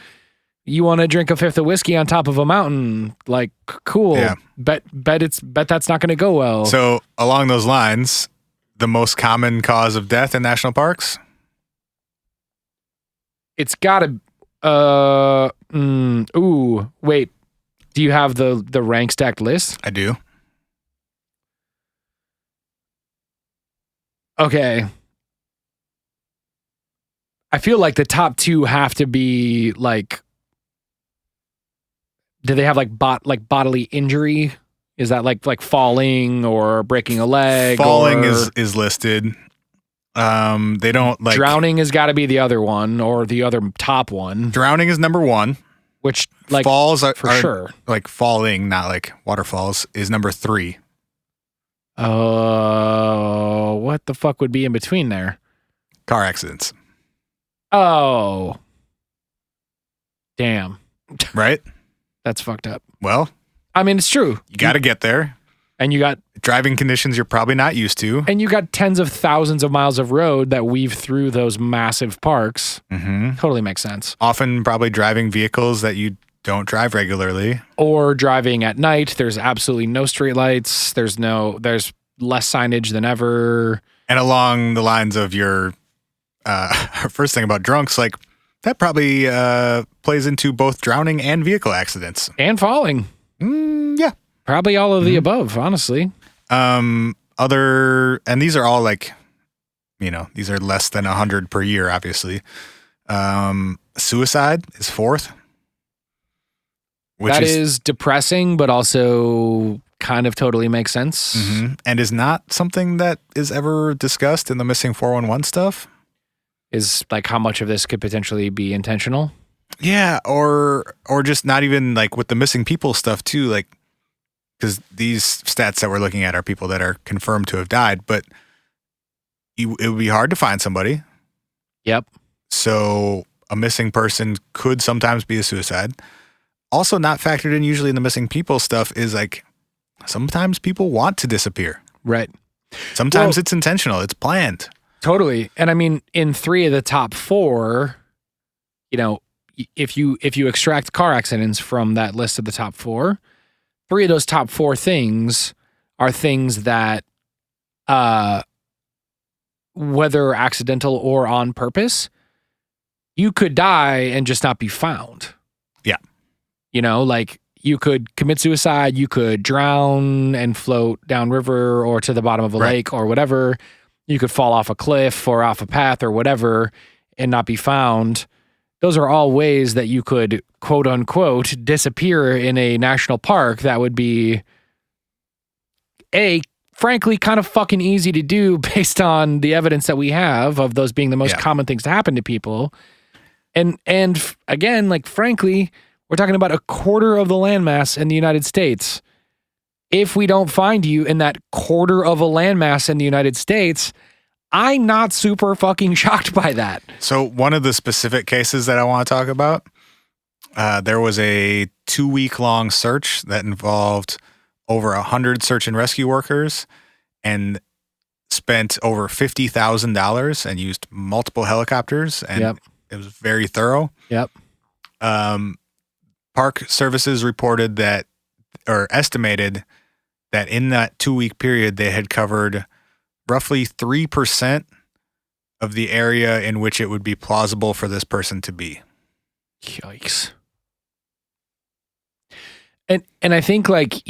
you want to drink a fifth of whiskey on top of a mountain. Like, cool. Yeah. Bet that's not going to go well. So along those lines, the most common cause of death in national parks? It's got to, wait. Do you have the rank stacked list? I do. Okay. I feel like the top 2 have to be like, do they have like bodily injury? Is that like falling or breaking a leg? Falling or is listed. They don't like drowning has got to be the other one or the other top one. Drowning is number 1. Which like falls are sure. Like falling, not like waterfalls, is number 3. Oh, what the fuck would be in between there? Car accidents. Oh, damn. Right? That's fucked up. Well, I mean, it's true. you got to get there. And you got Driving conditions you're probably not used to. and you got tens of thousands of miles of road that weave through those massive parks. Mm-hmm. Totally makes sense. Often probably driving vehicles that you don't drive regularly. Or driving at night. There's absolutely no streetlights. There's less signage than ever. And along the lines of your first thing about drunks, like that probably plays into both drowning and vehicle accidents. And falling. Yeah. Probably all of the above, honestly. And these are all like, these are less than 100 per year, obviously. Suicide is 4th. That is depressing, but also kind of totally makes sense. Mm-hmm. And is not something that is ever discussed in the missing 411 stuff. Is like how much of this could potentially be intentional? Yeah, or just not even like with the missing people stuff too, like because these stats that we're looking at are people that are confirmed to have died, but it would be hard to find somebody. Yep. So a missing person could sometimes be a suicide. Also not factored in usually in the missing people stuff is like sometimes people want to disappear. Right. Sometimes it's intentional. It's planned. Totally. And I mean, in 3 of the top 4, if you extract car accidents from that list of the top 4, 3 of those top 4 things are things that, whether accidental or on purpose, you could die and just not be found. Yeah. Like you could commit suicide, you could drown and float downriver or to the bottom of a lake or whatever. You could fall off a cliff or off a path or whatever and not be found. Those are all ways that you could, quote unquote, disappear in a national park that would be, frankly, kind of fucking easy to do based on the evidence that we have of those being the most common things to happen to people. And again, like, frankly, we're talking about a quarter of the landmass in the United States. If we don't find you in that quarter of a landmass in the United States, I'm not super fucking shocked by that. So one of the specific cases that I want to talk about, there was a 2-week-long search that involved over 100 search and rescue workers and spent over $50,000 and used multiple helicopters. And it was very thorough. Yep. Park Services reported that, or estimated that in that 2-week period, they had covered roughly 3% of the area in which it would be plausible for this person to be. Yikes. And I think, like,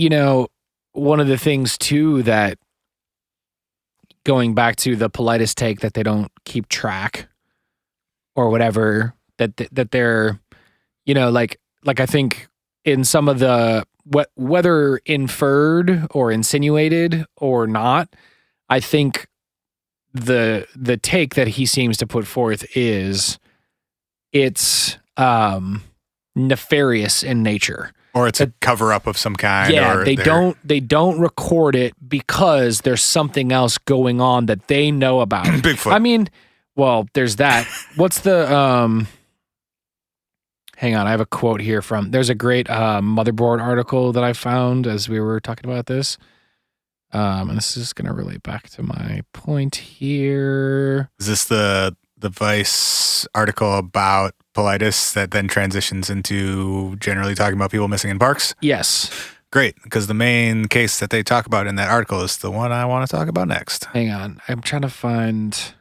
one of the things too that, going back to the Paulides take that they don't keep track or whatever, that they're, like I think in some of the, whether inferred or insinuated or not, I think the take that he seems to put forth is it's nefarious in nature. Or it's a cover up of some kind. Yeah, or they don't record it because there's something else going on that they know about. Bigfoot. I mean, well, there's that. What's the hang on, I have a quote here there's a great Motherboard article that I found as we were talking about this. And this is going to relate back to my point here. Is this the Vice article about Paulides that then transitions into generally talking about people missing in parks? Yes. Great, because the main case that they talk about in that article is the one I want to talk about next. Hang on. I'm trying to find...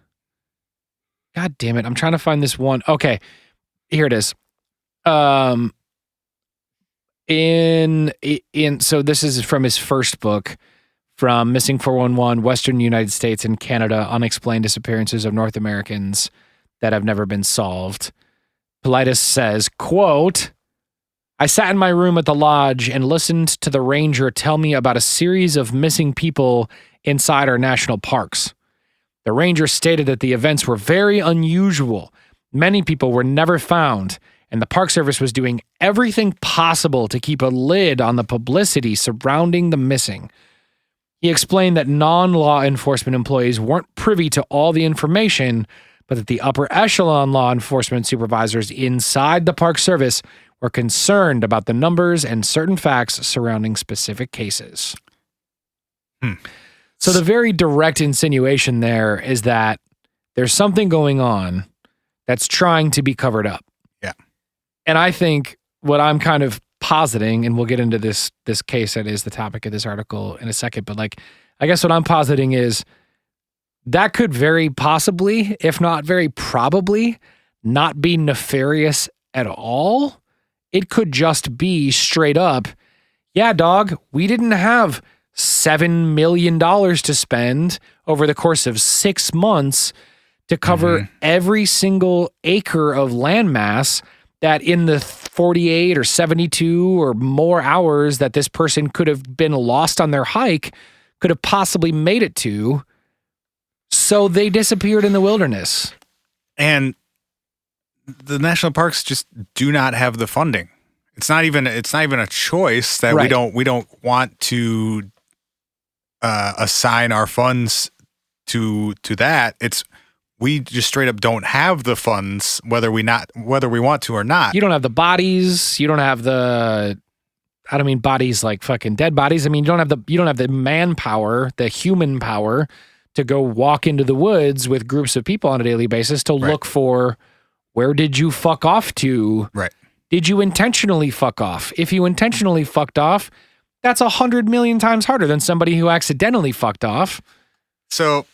God damn it. I'm trying to find this one. Okay. Here it is. So this is from his first book, From Missing 411, Western United States and Canada, Unexplained Disappearances of North Americans That Have Never Been Solved. Paulides says, quote, I sat in my room at the lodge and listened to the ranger tell me about a series of missing people inside our national parks. The ranger stated that the events were very unusual. Many people were never found, and the Park Service was doing everything possible to keep a lid on the publicity surrounding the missing. He explained that non-law enforcement employees weren't privy to all the information, but that the upper echelon law enforcement supervisors inside the Park Service were concerned about the numbers and certain facts surrounding specific cases. So the very direct insinuation there is that there's something going on that's trying to be covered up. Yeah. And I think what I'm kind of positing, and we'll get into this case that is the topic of this article in a second, but like, I guess what I'm positing is that could very possibly, if not very probably, not be nefarious at all. It could just be straight up, yeah, dog, we didn't have $7 million to spend over the course of 6 months to cover every single acre of landmass that in the 48 or 72 or more hours that this person could have been lost on their hike could have possibly made it to. So they disappeared in the wilderness. And the national parks just do not have the funding. It's not even a choice that we don't want to assign our funds to that. It's we just straight up don't have the funds, whether we want to or not. You don't have the bodies. You don't have the. I don't mean bodies like fucking dead bodies. I mean, you don't have the manpower, the human power to go walk into the woods with groups of people on a daily basis to look for where did you fuck off to? Right. Did you intentionally fuck off? If you intentionally fucked off, that's 100 million times harder than somebody who accidentally fucked off. So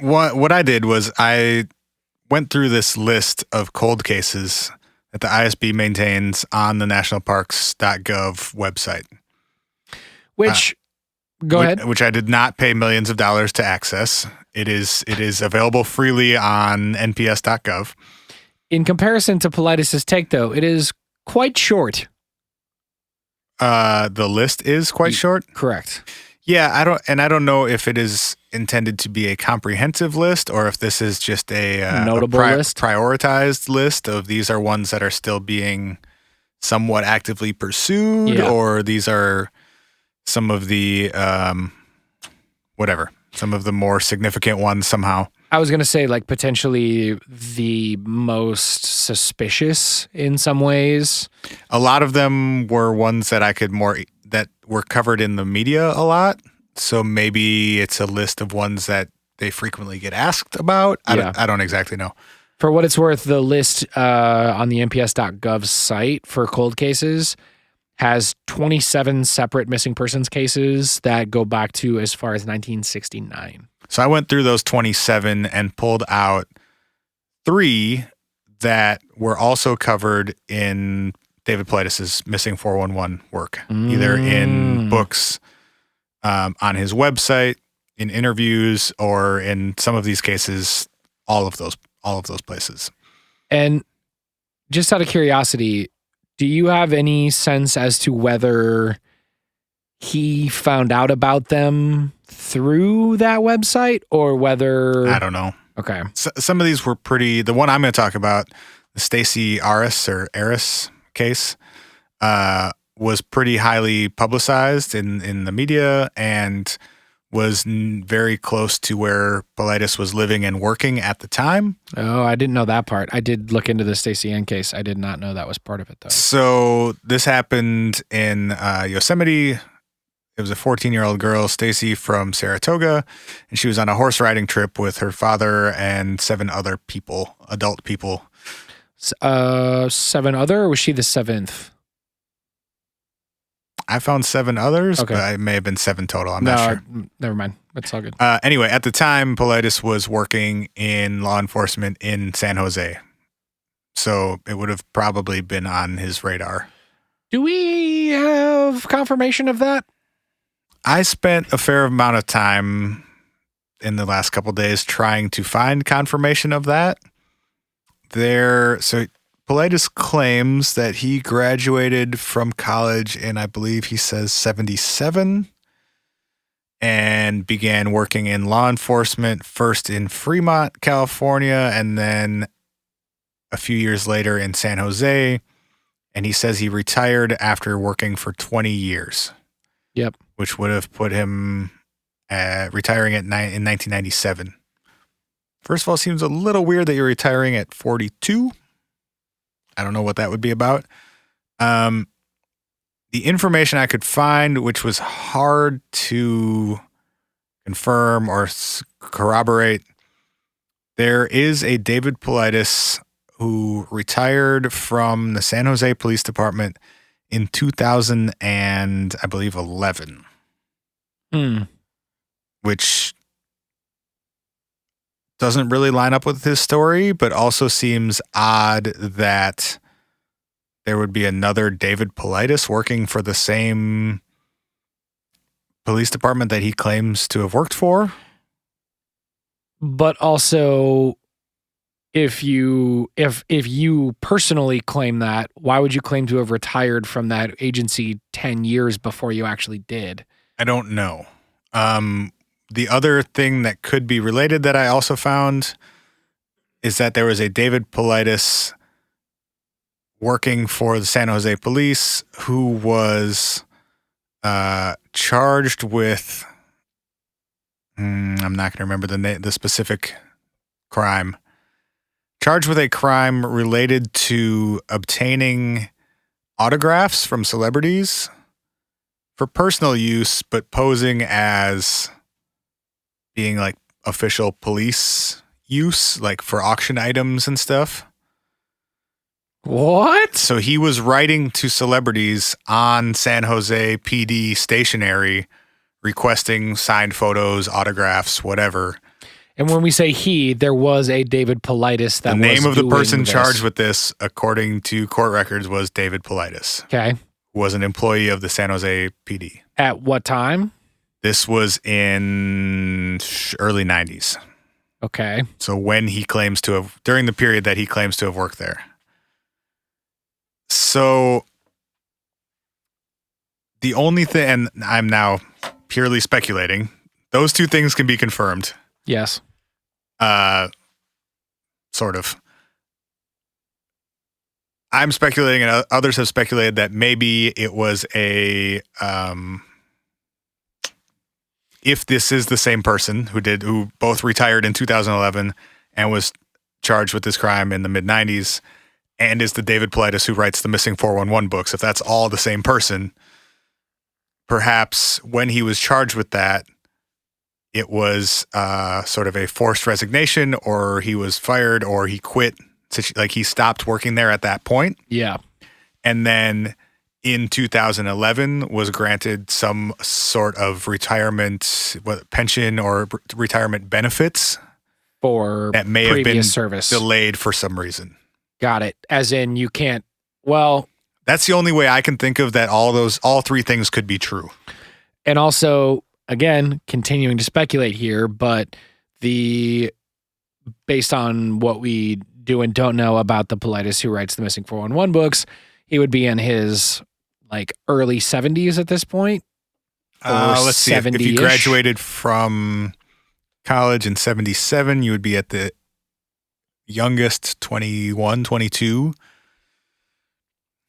what I did was I went through this list of cold cases that the ISB maintains on the nationalparks.gov website. Which, go ahead. Which I did not pay millions of dollars to access. It is available freely on nps.gov. In comparison to Paulides' take, though, it is quite short. The list is quite short. Correct. Yeah, I don't know if it is intended to be a comprehensive list or if this is just a notable list, prioritized list of these are ones that are still being somewhat actively pursued, or these are some of the some of the more significant ones somehow. I was going to say like potentially the most suspicious in some ways. A lot of them were ones that that were covered in the media a lot. So maybe it's a list of ones that they frequently get asked about. I don't exactly know. For what it's worth, the list on the nps.gov site for cold cases has 27 separate missing persons cases that go back to as far as 1969. So I went through those 27 and pulled out 3 that were also covered in David Paulides' Missing 411 work, either in books, on his website, in interviews, or in some of these cases, all of those places. And just out of curiosity, do you have any sense as to whether he found out about them through that website or whether... I don't know. Okay. Some of these were pretty... The one I'm going to talk about, the Stacey Arras case, was pretty highly publicized in the media and was very close to where Paulides was living and working at the time. Oh, I didn't know that part. I did look into the Stacey Ann case. I did not know that was part of it, though. So this happened in Yosemite. It was a 14-year-old girl, Stacey, from Saratoga, and she was on a horse riding trip with her father and 7 other people, adult people. 7 other, or was she the 7th? I found 7 others, okay. But it may have been 7 total. I'm not sure. Never mind. That's all good. Anyway, at the time, Paulides was working in law enforcement in San Jose. So it would have probably been on his radar. Do we have confirmation of that? I spent a fair amount of time in the last couple of days trying to find confirmation of that. So Paulides claims that he graduated from college in, I believe he says 77, and began working in law enforcement first in Fremont, California, and then a few years later in San Jose. And he says he retired after working for 20 years. Yep. Which would have put him retiring in 1997. First of all, it seems a little weird that you're retiring at 42. I don't know what that would be about. The information I could find, which was hard to confirm or corroborate, there is a David Paulides who retired from the San Jose Police Department in 2000 and I believe 11. Which doesn't really line up with his story, but also seems odd that there would be another David Paulides working for the same police department that he claims to have worked for. But also, if you personally claim that, why would you claim to have retired from that agency 10 years before you actually did? I don't know. The other thing that could be related that I also found is that there was a David Paulides working for the San Jose Police who was charged with, I'm not going to remember the specific crime. Charged with a crime related to obtaining autographs from celebrities for personal use, but posing as being like official police use, like for auction items and stuff. What? So he was writing to celebrities on San Jose PD stationery, requesting signed photos, autographs, whatever. And when we say he, there was a David Paulides that the name was of the person doing charged this. with this, according to court records, was David Paulides, Okay. who was an employee of the San Jose PD. At what time? This was in early 90s. Okay. So when he claims to have, during the period that he claims to have worked there. So the only thing, and I'm now purely speculating, those two things can be confirmed. Yes. Sort of. I'm speculating, and others have speculated that maybe it was a, if this is the same person who both retired in 2011 and was charged with this crime in the mid 90s, and is the David Paulides who writes the Missing 411 books, if that's all the same person, perhaps when he was charged with that, it was sort of a forced resignation, or he was fired, or he quit. Like he stopped working there at that point. Yeah. And then in 2011 was granted some sort of retirement, pension or retirement benefits For that may have been previous service. delayed for some reason. Got it. As in you can't, well, That's the only way I can think of that all three things could be true. and also, again, continuing to speculate here, but based on what we do and don't know about the Paulides who writes the Missing 411 books, he would be in his like early 70s at this point. Let's see. If you 70-ish. graduated from college in 77, you would be at the youngest 21, 22.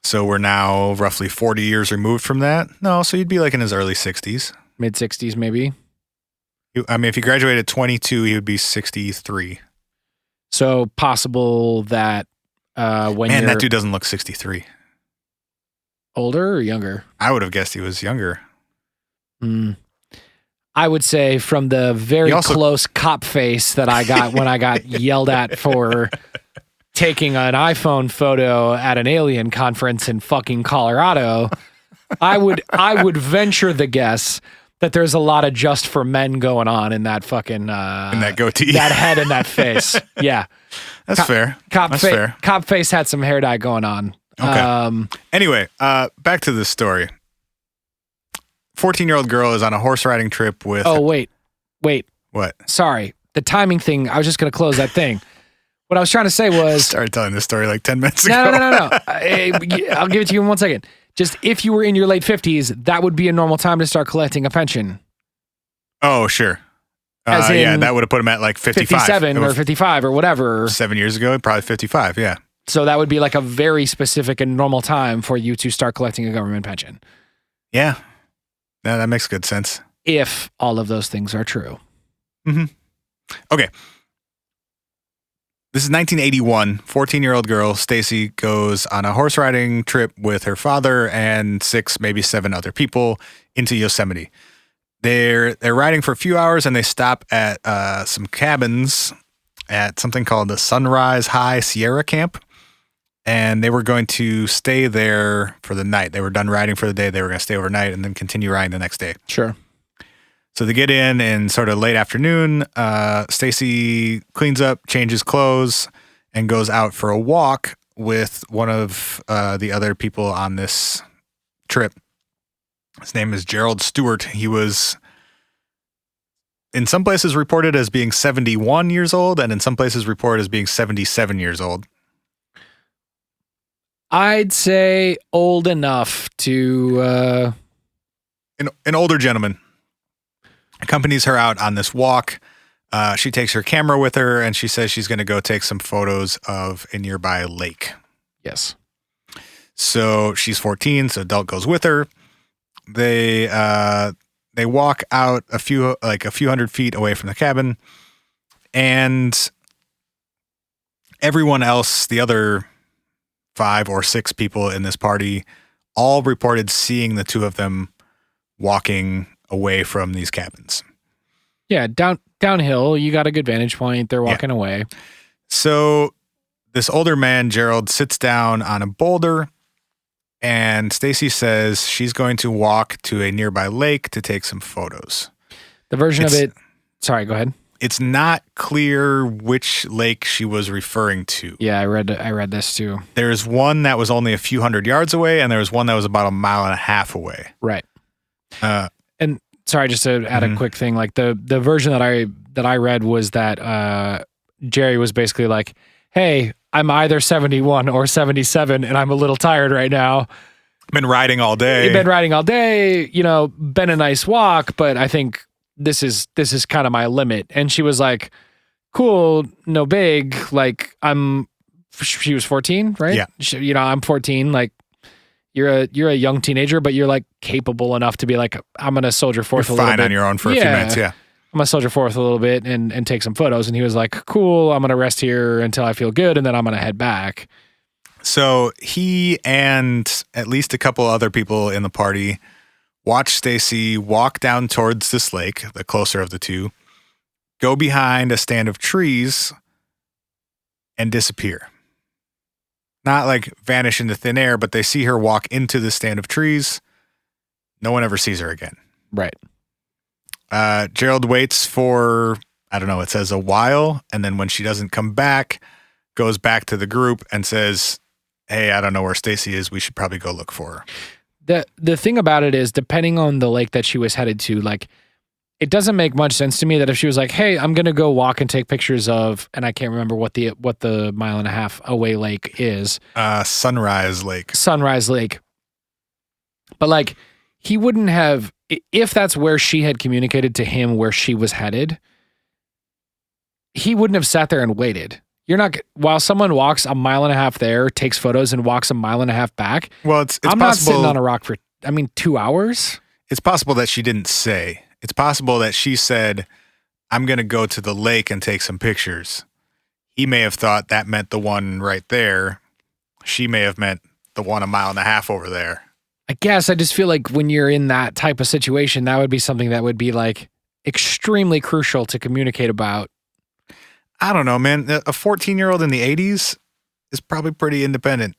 So we're now roughly 40 years removed from that. No, so you'd be like in his early 60s. Mid 60s, maybe. I mean, if he graduated at 22, he would be 63. So possible that when Man, you're that dude doesn't look 63. older or younger. I would have guessed he was younger. I would say from the very He also- close cop face that I got when I got yelled at for taking an iPhone photo at an alien conference in fucking Colorado, I would venture the guess that there's a lot of just for men going on in that fucking In that goatee. that head and that face. Yeah. That's fair. That's fair. Cop face had some hair dye going on. Okay. Anyway, back to this story. 14-year-old girl is on a horse riding trip with... Oh, wait. What? Sorry. The timing thing, I was just going to close that thing. What I was trying to say was... Started telling this story like 10 minutes ago. No. I'll give it to you in 1 second. Just if you were in your late 50s, that would be a normal time to start collecting a pension. Oh, sure. As in yeah, that would have put him at like 55. 57 or 55 or whatever. 7 years ago, probably 55, yeah. So that would be like a very specific and normal time for you to start collecting a government pension. Yeah. No, that makes good sense. If all of those things are true. Mm-hmm. Okay. This is 1981. 14-year-old girl, Stacey, goes on a horse riding trip with her father and 6, maybe 7 other people into Yosemite. They're riding for a few hours and they stop at some cabins at something called the Sunrise High Sierra Camp. And they were going to stay there for the night. They were done riding for the day. They were going to stay overnight and then continue riding the next day. Sure. So they get in sort of late afternoon. Stacey cleans up, changes clothes, and goes out for a walk with one of the other people on this trip. His name is Gerald Stewart. He was in some places reported as being 71 years old, and in some places reported as being 77 years old. I'd say old enough to... An older gentleman accompanies her out on this walk. She takes her camera with her, and she says she's going to go take some photos of a nearby lake. Yes. So she's 14, so adult goes with her. They walk out a few hundred feet away from the cabin, and everyone else, the other 5 or 6 people in this party, all reported seeing the two of them walking away from these cabins. Yeah, downhill. You got a good vantage point. They're walking away. So this older man, Gerald, sits down on a boulder, and Stacey says she's going to walk to a nearby lake to take some photos. The version of it... Sorry, go ahead. It's not clear which lake she was referring to. Yeah, I read this too. There's one that was only a few hundred yards away, and there was one that was about a mile and a half away. Right. And sorry, just to add a quick thing, like the version that I read was that Jerry was basically like, hey, I'm either 71 or 77 and I'm a little tired right now. Been riding all day. You've been riding all day, been a nice walk, but I think this is kind of my limit. And she was like, cool, no big. Like she was 14, right? Yeah. I'm 14. Like you're a young teenager, but you're like capable enough to be like, I'm going to soldier forth You're a little fine bit. on your own for a few minutes. Yeah. I'm going to soldier forth a little bit and take some photos. And he was like, cool, I'm going to rest here until I feel good. And then I'm going to head back. So he and at least a couple other people in the party watched Stacey walk down towards this lake, the closer of the two, go behind a stand of trees and disappear. Not like vanish into thin air, but they see her walk into the stand of trees. No one ever sees her again. Right. Gerald waits for, I don't know, it says a while. And then when she doesn't come back, goes back to the group and says, hey, I don't know where Stacey is. We should probably go look for her. The thing about it is, depending on the lake that she was headed to, like, it doesn't make much sense to me that if she was like, hey, I'm going to go walk and take pictures of, and I can't remember what the mile and a half away lake is. Sunrise Lake. But like, he wouldn't have, if that's where she had communicated to him where she was headed, he wouldn't have sat there and waited. You're not, while someone walks a mile and a half there, takes photos and walks a mile and a half back. Well, it's I'm possible, not sitting on a rock for, 2 hours. It's possible that she didn't say. It's possible that she said, I'm going to go to the lake and take some pictures. He may have thought that meant the one right there. She may have meant the one a mile and a half over there. I guess I just feel like when you're in that type of situation, that would be something that would be like extremely crucial to communicate about. I don't know, man. A 14-year-old in the 80s is probably pretty independent.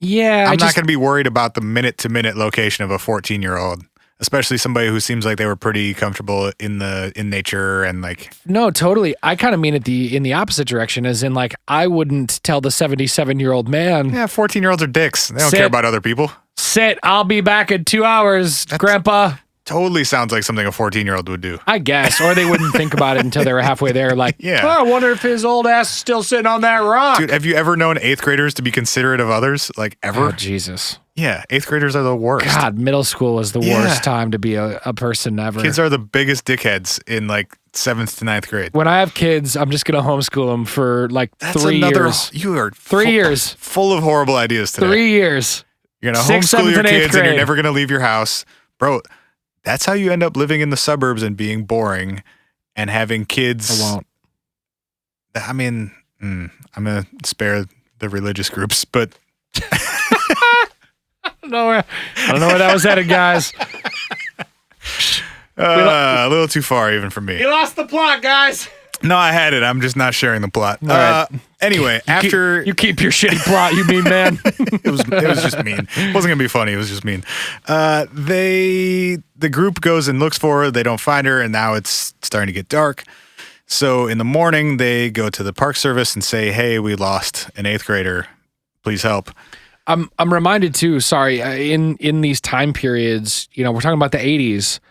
Yeah. I'm not going to be worried about the minute-to-minute location of a 14-year-old, especially somebody who seems like they were pretty comfortable in nature and like. No, totally. I kind of mean it in the opposite direction, as in like, I wouldn't tell the 77-year-old man. Yeah, 14-year-olds are dicks. They don't care about other people. Sit, I'll be back in 2 hours, Grandpa. Totally sounds like something a 14-year-old would do. I guess. Or they wouldn't think about it until they were halfway there. Like, yeah. Oh, I wonder if his old ass is still sitting on that rock. Dude, have you ever known 8th graders to be considerate of others? Like, ever? Oh, Jesus. Yeah, 8th graders are the worst. God, middle school was the worst time to be a person ever. Kids are the biggest dickheads in like 7th to 9th grade. When I have kids, I'm just going to homeschool them for like 3 years. You are 3 years. Full of horrible ideas today. 3 years. You're going to homeschool your kids and you're never going to leave your house. Bro, that's how you end up living in the suburbs and being boring and having kids. I won't. I mean, I'm going to spare the religious groups, but. I don't know where that was headed, guys. A little too far even for me. You lost the plot, guys. No, I had it. I'm just not sharing the plot. All right. Anyway, after you keep your shitty plot, you mean man. it was just mean. It wasn't gonna be funny. It was just mean. The group goes and looks for her. They don't find her, and now it's starting to get dark. So in the morning, they go to the Park Service and say, "Hey, we lost an 8th grader. Please help." I'm reminded too. Sorry, in these time periods, we're talking about the 80s.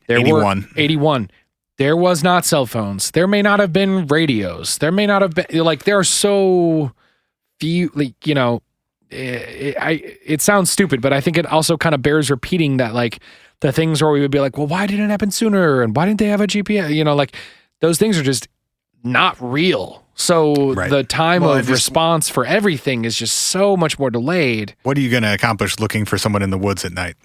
81. There was not cell phones. There may not have been radios. There may not have been, like, there are so few, like, it sounds stupid, but I think it also kind of bears repeating that, like, the things where we would be like, well, why didn't it happen sooner? And why didn't they have a GPS? Like, those things are just not real. So the time of response for everything is just so much more delayed. What are you going to accomplish looking for someone in the woods at night?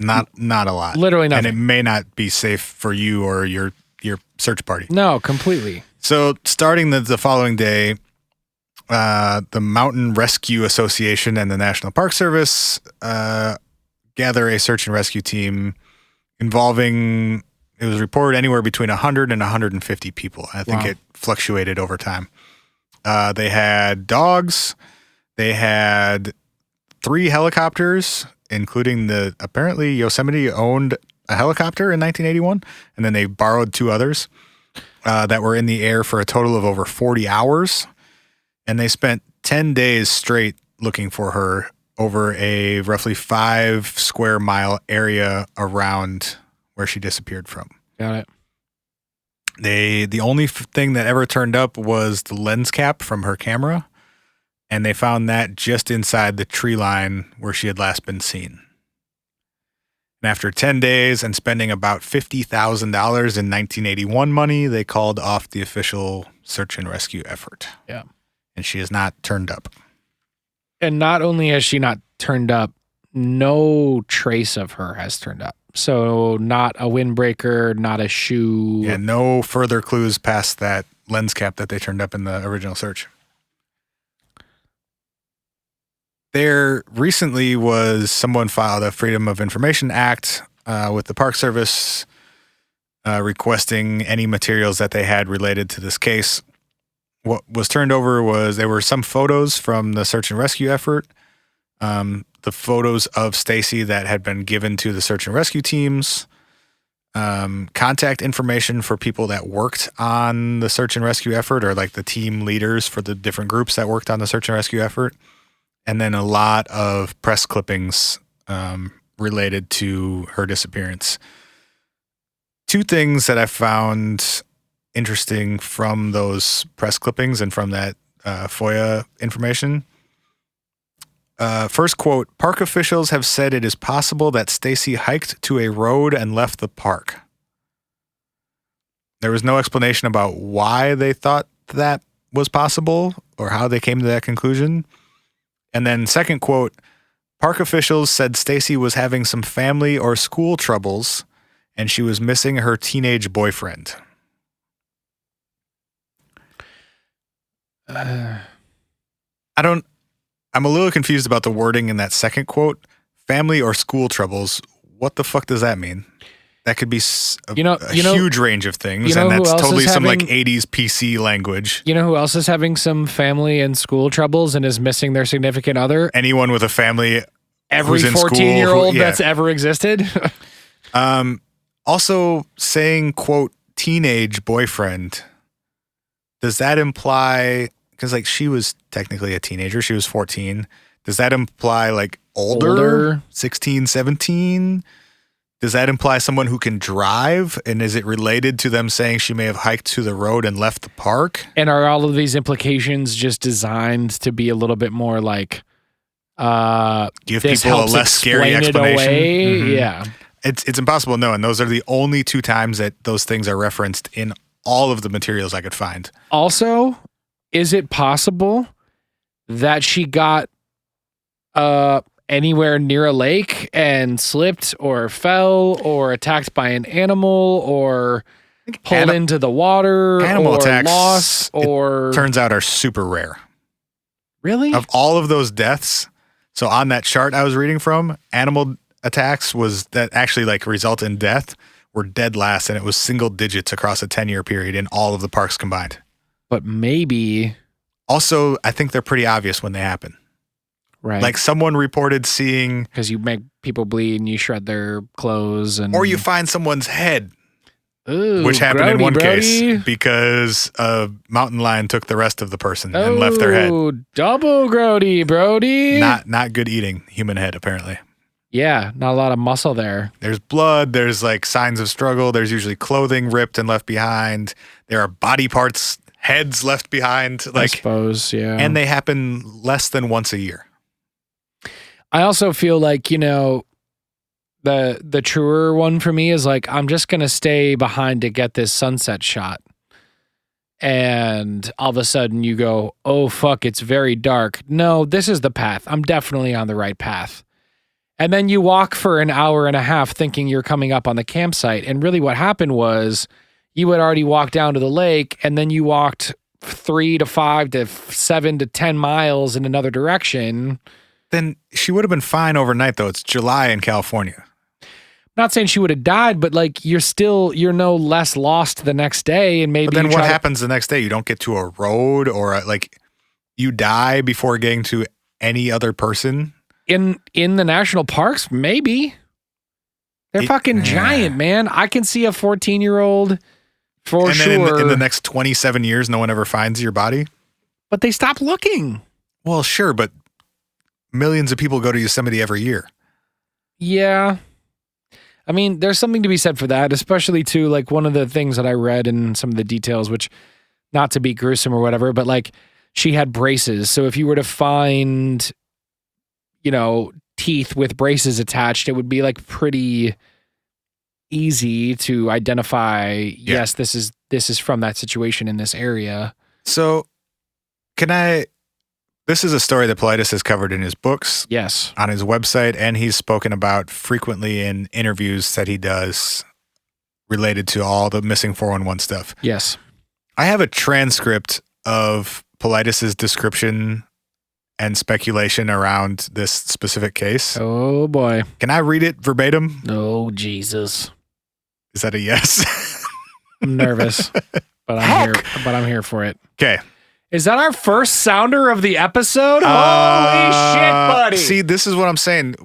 Not a lot. Literally nothing. And it may not be safe for you or your search party. No, completely. So starting the following day, The Mountain Rescue Association and the National Park Service gather a search and rescue team involving, it was reported, anywhere between 100 and 150 people. I think it fluctuated over time. They had dogs. They had 3 helicopters, including apparently Yosemite owned a helicopter in 1981, and then they borrowed 2 others that were in the air for a total of over 40 hours. And they spent 10 days straight looking for her over a roughly 5 square mile area around where she disappeared from. Got it. The only thing that ever turned up was the lens cap from her camera, and they found that just inside the tree line where she had last been seen. And after 10 days and spending about $50,000 in 1981 money, they called off the official search and rescue effort. Yeah. And she has not turned up. And not only has she not turned up, no trace of her has turned up. So not a windbreaker, not a shoe. Yeah, no further clues past that lens cap that they turned up in the original search. There recently was someone filed a Freedom of Information Act with the Park Service requesting any materials that they had related to this case. What was turned over there were some photos from the search and rescue effort, the photos of Stacey that had been given to the search and rescue teams, contact information for people that worked on the search and rescue effort, or like the team leaders for the different groups that worked on the search and rescue effort, and then a lot of press clippings related to her disappearance. 2 things that I found interesting from those press clippings and from that FOIA information. First quote, "Park officials have said it is possible that Stacey hiked to a road and left the park." There was no explanation about why they thought that was possible or how they came to that conclusion. And then second quote, "Park officials said Stacey was having some family or school troubles and she was missing her teenage boyfriend." I'm a little confused about the wording in that second quote. Family or school troubles. What the fuck does that mean? That could be a huge range of things, and that's totally some like 80s PC language. You know who else is having some family and school troubles and is missing their significant other? Anyone with a family. Every 14-year-old that's ever existed. Also saying, quote, teenage boyfriend. Does that imply, because like she was technically a teenager, she was 14. Does that imply like older? 16, 17? Does that imply someone who can drive? And is it related to them saying she may have hiked to the road and left the park? And are all of these implications just designed to be a little bit more like give people a less scary explanation? Mm-hmm. Yeah. It's impossible to know. And those are the only 2 times that those things are referenced in all of the materials I could find. Also, is it possible that she got anywhere near a lake and slipped or fell or attacked by an animal or pulled into the water animal or attacks, lost or... turns out are super rare. Really? Of all of those deaths, so on that chart I was reading from, animal attacks was that actually like result in death were dead last, and it was single digits across a 10-year period in all of the parks combined. But maybe... Also, I think they're pretty obvious when they happen. Right. Like someone reported seeing... Because you make people bleed and you shred their clothes and... Or you find someone's head. Ooh, which happened in one Brody. case because a mountain lion took the rest of the person and left their head. Oh, double Brody. Not good eating human head, apparently. Yeah, not a lot of muscle there. There's blood. There's like signs of struggle. There's usually clothing ripped and left behind. There are body parts, heads left behind. I suppose, yeah. And they happen less than once a year. I also feel like, the truer one for me is like, I'm just going to stay behind to get this sunset shot. And all of a sudden you go, oh, fuck, it's very dark. No, this is the path. I'm definitely on the right path. And then you walk for an hour and a half thinking you're coming up on the campsite. And really what happened was you had already walked down to the lake and then you walked 3 to 5 to 7 to 10 miles in another direction. Then she would have been fine overnight, though. It's July in California. Not saying she would have died, but like you're no less lost the next day, and maybe. But then what happens the next day? You don't get to a road, or like you die before getting to any other person in the national parks. Maybe they're fucking giant, man. I can see a 14-year-old for and sure. Then in the next 27 years, no one ever finds your body. But they stop looking. Well, sure, but millions of people go to Yosemite every year. Yeah. I mean, there's something to be said for that, especially too, like one of the things that I read in some of the details, which not to be gruesome or whatever, but like she had braces. So if you were to find, teeth with braces attached, it would be like pretty easy to identify. Yeah. Yes, this is from that situation in this area. So this is a story that Paulides has covered in his books. Yes. On his website, and he's spoken about frequently in interviews that he does related to all the missing 411 stuff. Yes. I have a transcript of Paulides' description and speculation around this specific case. Oh boy. Can I read it verbatim? Oh Jesus. Is that a yes? I'm nervous, but I'm here for it. Okay. Is that our first sounder of the episode? Holy shit, buddy. See, this is what I'm saying.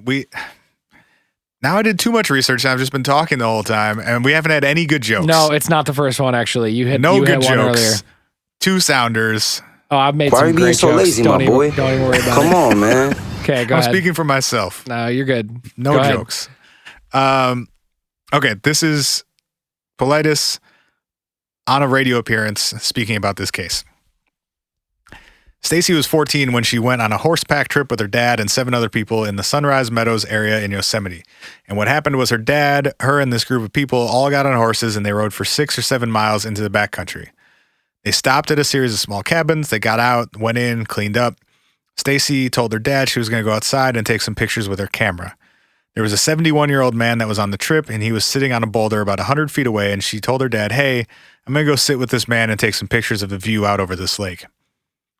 Now I did too much research and I've just been talking the whole time and we haven't had any good jokes. No, it's not the first one actually. You had good one jokes. earlier. 2 sounders. Oh, I've made Why some are you being great so jokes. lazy, my boy? Don't even worry about Come it. on, man. Okay, go I'm ahead. speaking for myself. No, you're good. No Go ahead. jokes. Okay, this is Paulides on a radio appearance speaking about this case. Stacey was 14 when she went on a horseback trip with her dad and 7 other people in the Sunrise Meadows area in Yosemite. And what happened was her dad, her, and this group of people all got on horses and they rode for 6 or 7 miles into the backcountry. They stopped at a series of small cabins. They got out, went in, cleaned up. Stacey told her dad she was going to go outside and take some pictures with her camera. There was a 71-year-old man that was on the trip, and he was sitting on a boulder about 100 feet away, and she told her dad, hey, I'm going to go sit with this man and take some pictures of the view out over this lake.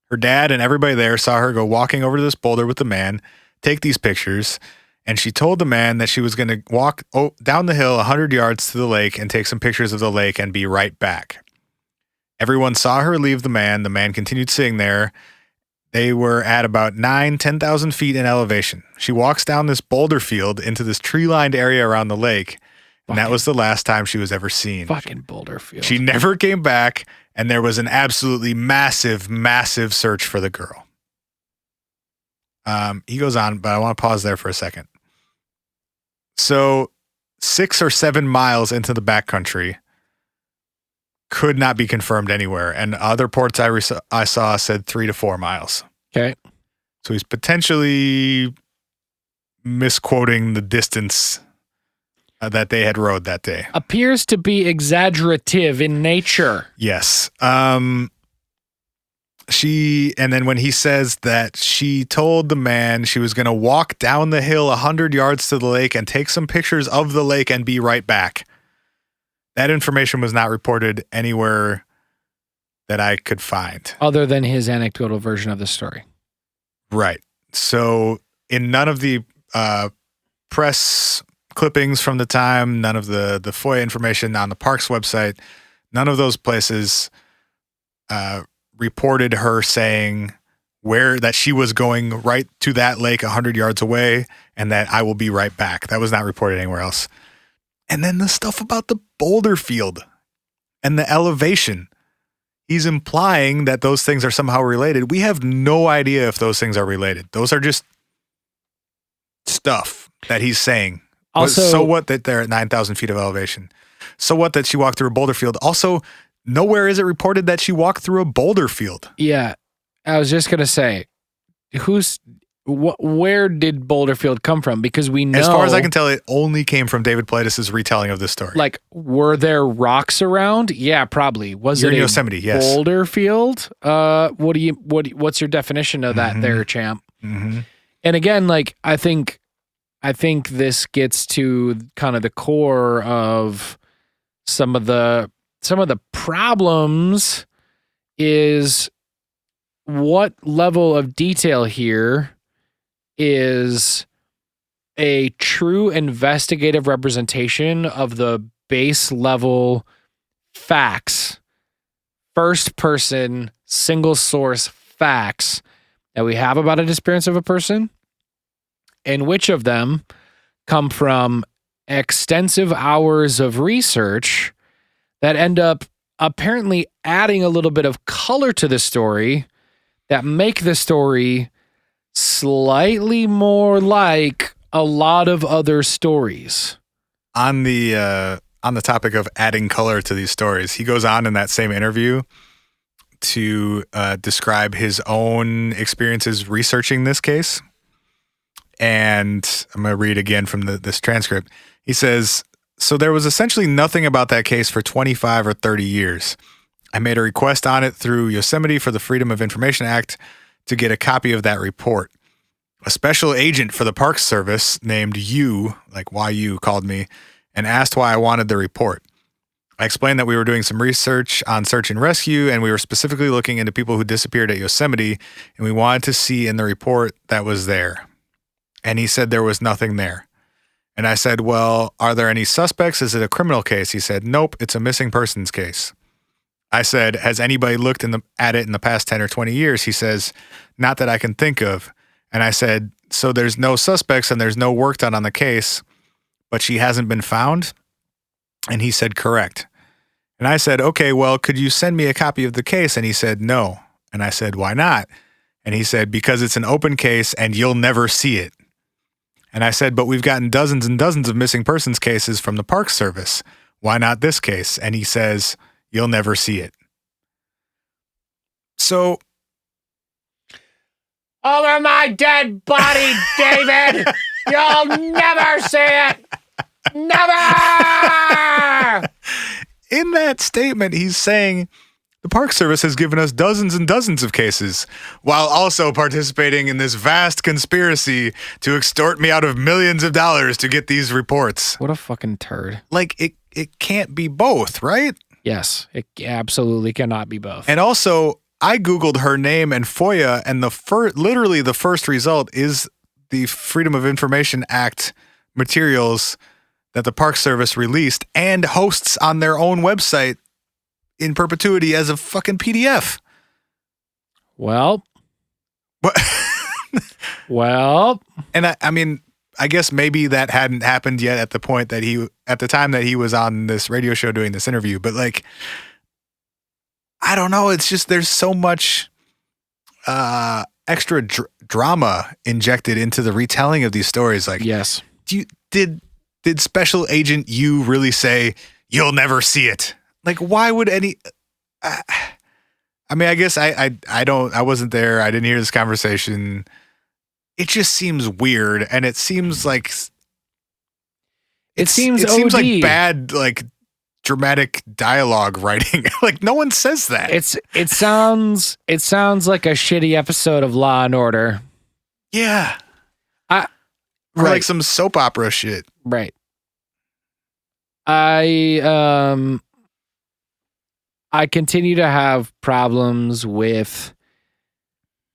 Her dad and everybody there saw her go walking over to this boulder with the man, take these pictures, and she told the man that she was going to walk down the hill 100 yards to the lake and take some pictures of the lake and be right back. Everyone saw her leave the man. The man continued sitting there. They were at about 10,000 feet in elevation. She walks down this boulder field into this tree-lined area around the lake, and that was the last time she was ever seen. Fucking boulder field. She never came back, and there was an absolutely massive, massive search for the girl. He goes on, but I want to pause there for a second. So 6 or 7 miles into the backcountry, could not be confirmed anywhere. And other reports I saw said 3 to 4 miles. Okay. So he's potentially misquoting the distance that they had rode that day. Appears to be exaggerative in nature. Yes. And then when he says that she told the man she was going to walk down the hill 100 yards to the lake and take some pictures of the lake and be right back. That information was not reported anywhere that I could find. Other than his anecdotal version of the story. Right. So in none of the press clippings from the time, none of the FOIA information on the park's website, none of those places reported her saying that she was going right to that lake 100 yards away and that I will be right back. That was not reported anywhere else. And then the stuff about the boulder field and the elevation. He's implying that those things are somehow related. We have no idea if those things are related. Those are just stuff that he's saying. Also, so what that they're at 9,000 feet of elevation? So what that she walked through a boulder field? Also, nowhere is it reported that she walked through a boulder field. Yeah. I was just going to say, where did Boulderfield come from? Because we know, as far as I can tell, it only came from David Paulides' retelling of this story. Like, were there rocks around? Yeah, probably. Was You're it in Yosemite? Yes. Boulderfield? What's your definition of that, there, champ? Mm-hmm. And again, like, I think this gets to kind of the core of some of the problems is what level of detail here is a true investigative representation of the base level facts, first person, single source facts that we have about a disappearance of a person, and which of them come from extensive hours of research that end up apparently adding a little bit of color to the story that make the story slightly more like a lot of other stories. On the topic of adding color to these stories, he goes on in that same interview to describe his own experiences researching this case. And I'm going to read again from this transcript. He says, "So there was essentially nothing about that case for 25 or 30 years. I made a request on it through Yosemite for the Freedom of Information Act to get a copy of that report. A special agent for the Park Service named YU, like YU, called me and asked why I wanted the report. I explained that we were doing some research on search and rescue, and we were specifically looking into people who disappeared at Yosemite, and we wanted to see in the report that was there. And he said there was nothing there. And I said, well, are there any suspects? Is it a criminal case? He said, nope, it's a missing persons case. I said, has anybody looked at it in the past 10 or 20 years? He says, not that I can think of. And I said, so there's no suspects and there's no work done on the case, but she hasn't been found? And he said, correct. And I said, okay, well, could you send me a copy of the case? And he said, no. And I said, why not? And he said, because it's an open case and you'll never see it. And I said, but we've gotten dozens and dozens of missing persons cases from the Park Service. Why not this case? And he says, you'll never see it. So, Over my dead body, David! You'll never see it! Never! in that statement, he's saying the Park Service has given us dozens and dozens of cases, while also participating in this vast conspiracy to extort me out of millions of dollars to get these reports. What a fucking turd. Like, it can't be both, right? Yes, it absolutely cannot be both. And also, I Googled her name and FOIA, and literally the first result is the Freedom of Information Act materials that the Park Service released and hosts on their own website in perpetuity as a fucking PDF. Well. What? Well. And I mean, I guess maybe that hadn't happened yet at the time that he was on this radio show doing this interview, but like, I don't know. It's just, there's so much extra drama injected into the retelling of these stories. Like, yes. Did Special Agent you really say you'll never see it? Like, why would any? I mean, I guess I wasn't there. I didn't hear this conversation. It just seems weird, and it seems like it seems like bad, like dramatic dialogue writing. Like, no one says that. It sounds like a shitty episode of Law and Order. Yeah. Or right. like some soap opera shit. Right. I continue to have problems with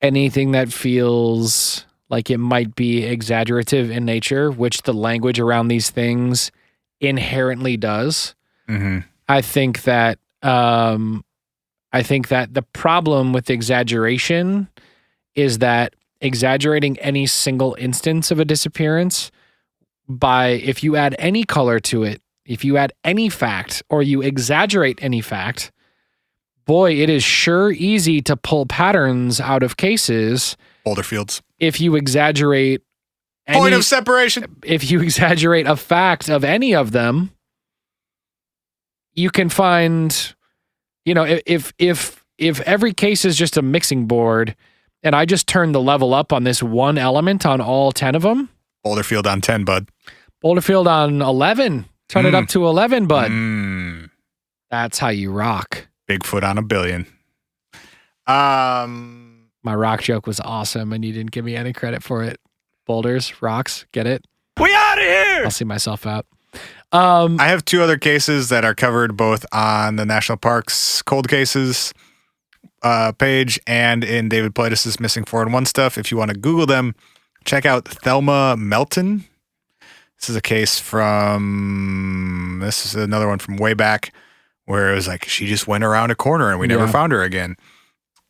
anything that feels like it might be exaggerative in nature, which the language around these things inherently does. Mm-hmm. I think that the problem with exaggeration is that exaggerating any single instance of a disappearance if you add any color to it, if you add any fact or you exaggerate any fact, boy, it is sure easy to pull patterns out of cases. Boulder Fields. If you exaggerate Point of separation. If you exaggerate a fact of any of them, you can find, if every case is just a mixing board and I just turn the level up on this one element on all 10 of them. Boulder Field on 10, bud. Boulder Field on 11. Turn it up to 11, bud. That's how you rock. Bigfoot on $1 billion. My rock joke was awesome, and you didn't give me any credit for it. Boulders, rocks, get it? We out of here! I'll see myself out. I have 2 other cases that are covered both on the National Parks cold cases page and in David Paulides' Missing 4-in-1 stuff. If you want to Google them, check out Thelma Melton. This is another one from way back where it was like she just went around a corner and we never found her again.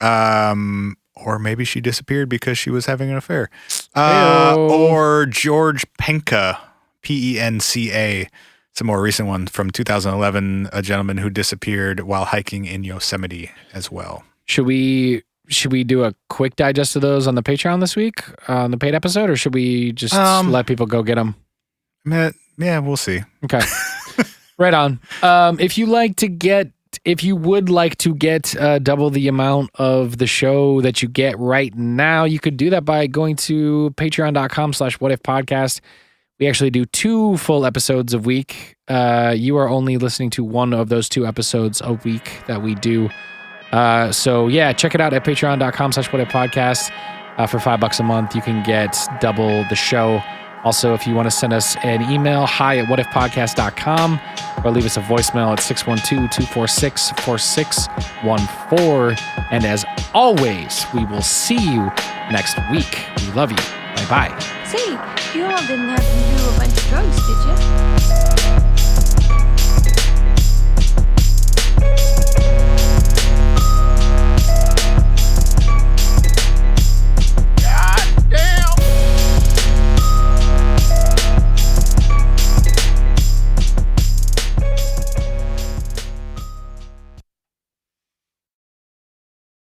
Or maybe she disappeared because she was having an affair. Or George Penca, Penca. It's a more recent one from 2011, a gentleman who disappeared while hiking in Yosemite as well. Should we do a quick digest of those on the Patreon this week, on the paid episode, or should we just let people go get them? Yeah, we'll see. Okay. Right on. If you would like to get double the amount of the show that you get right now, you could do that by going to patreon.com/whatifpodcast. We actually do 2 full episodes a week. You are only listening to one of those 2 episodes a week that we do. So yeah, check it out at patreon.com/whatifpodcast. For $5 a month, you can get double the show. Also, if you want to send us an email, hi@whatifpodcast.com, or leave us a voicemail at 612-246-4614. And as always, we will see you next week. We love you. Bye-bye. Say, you all didn't have to do a bunch of drugs, did you?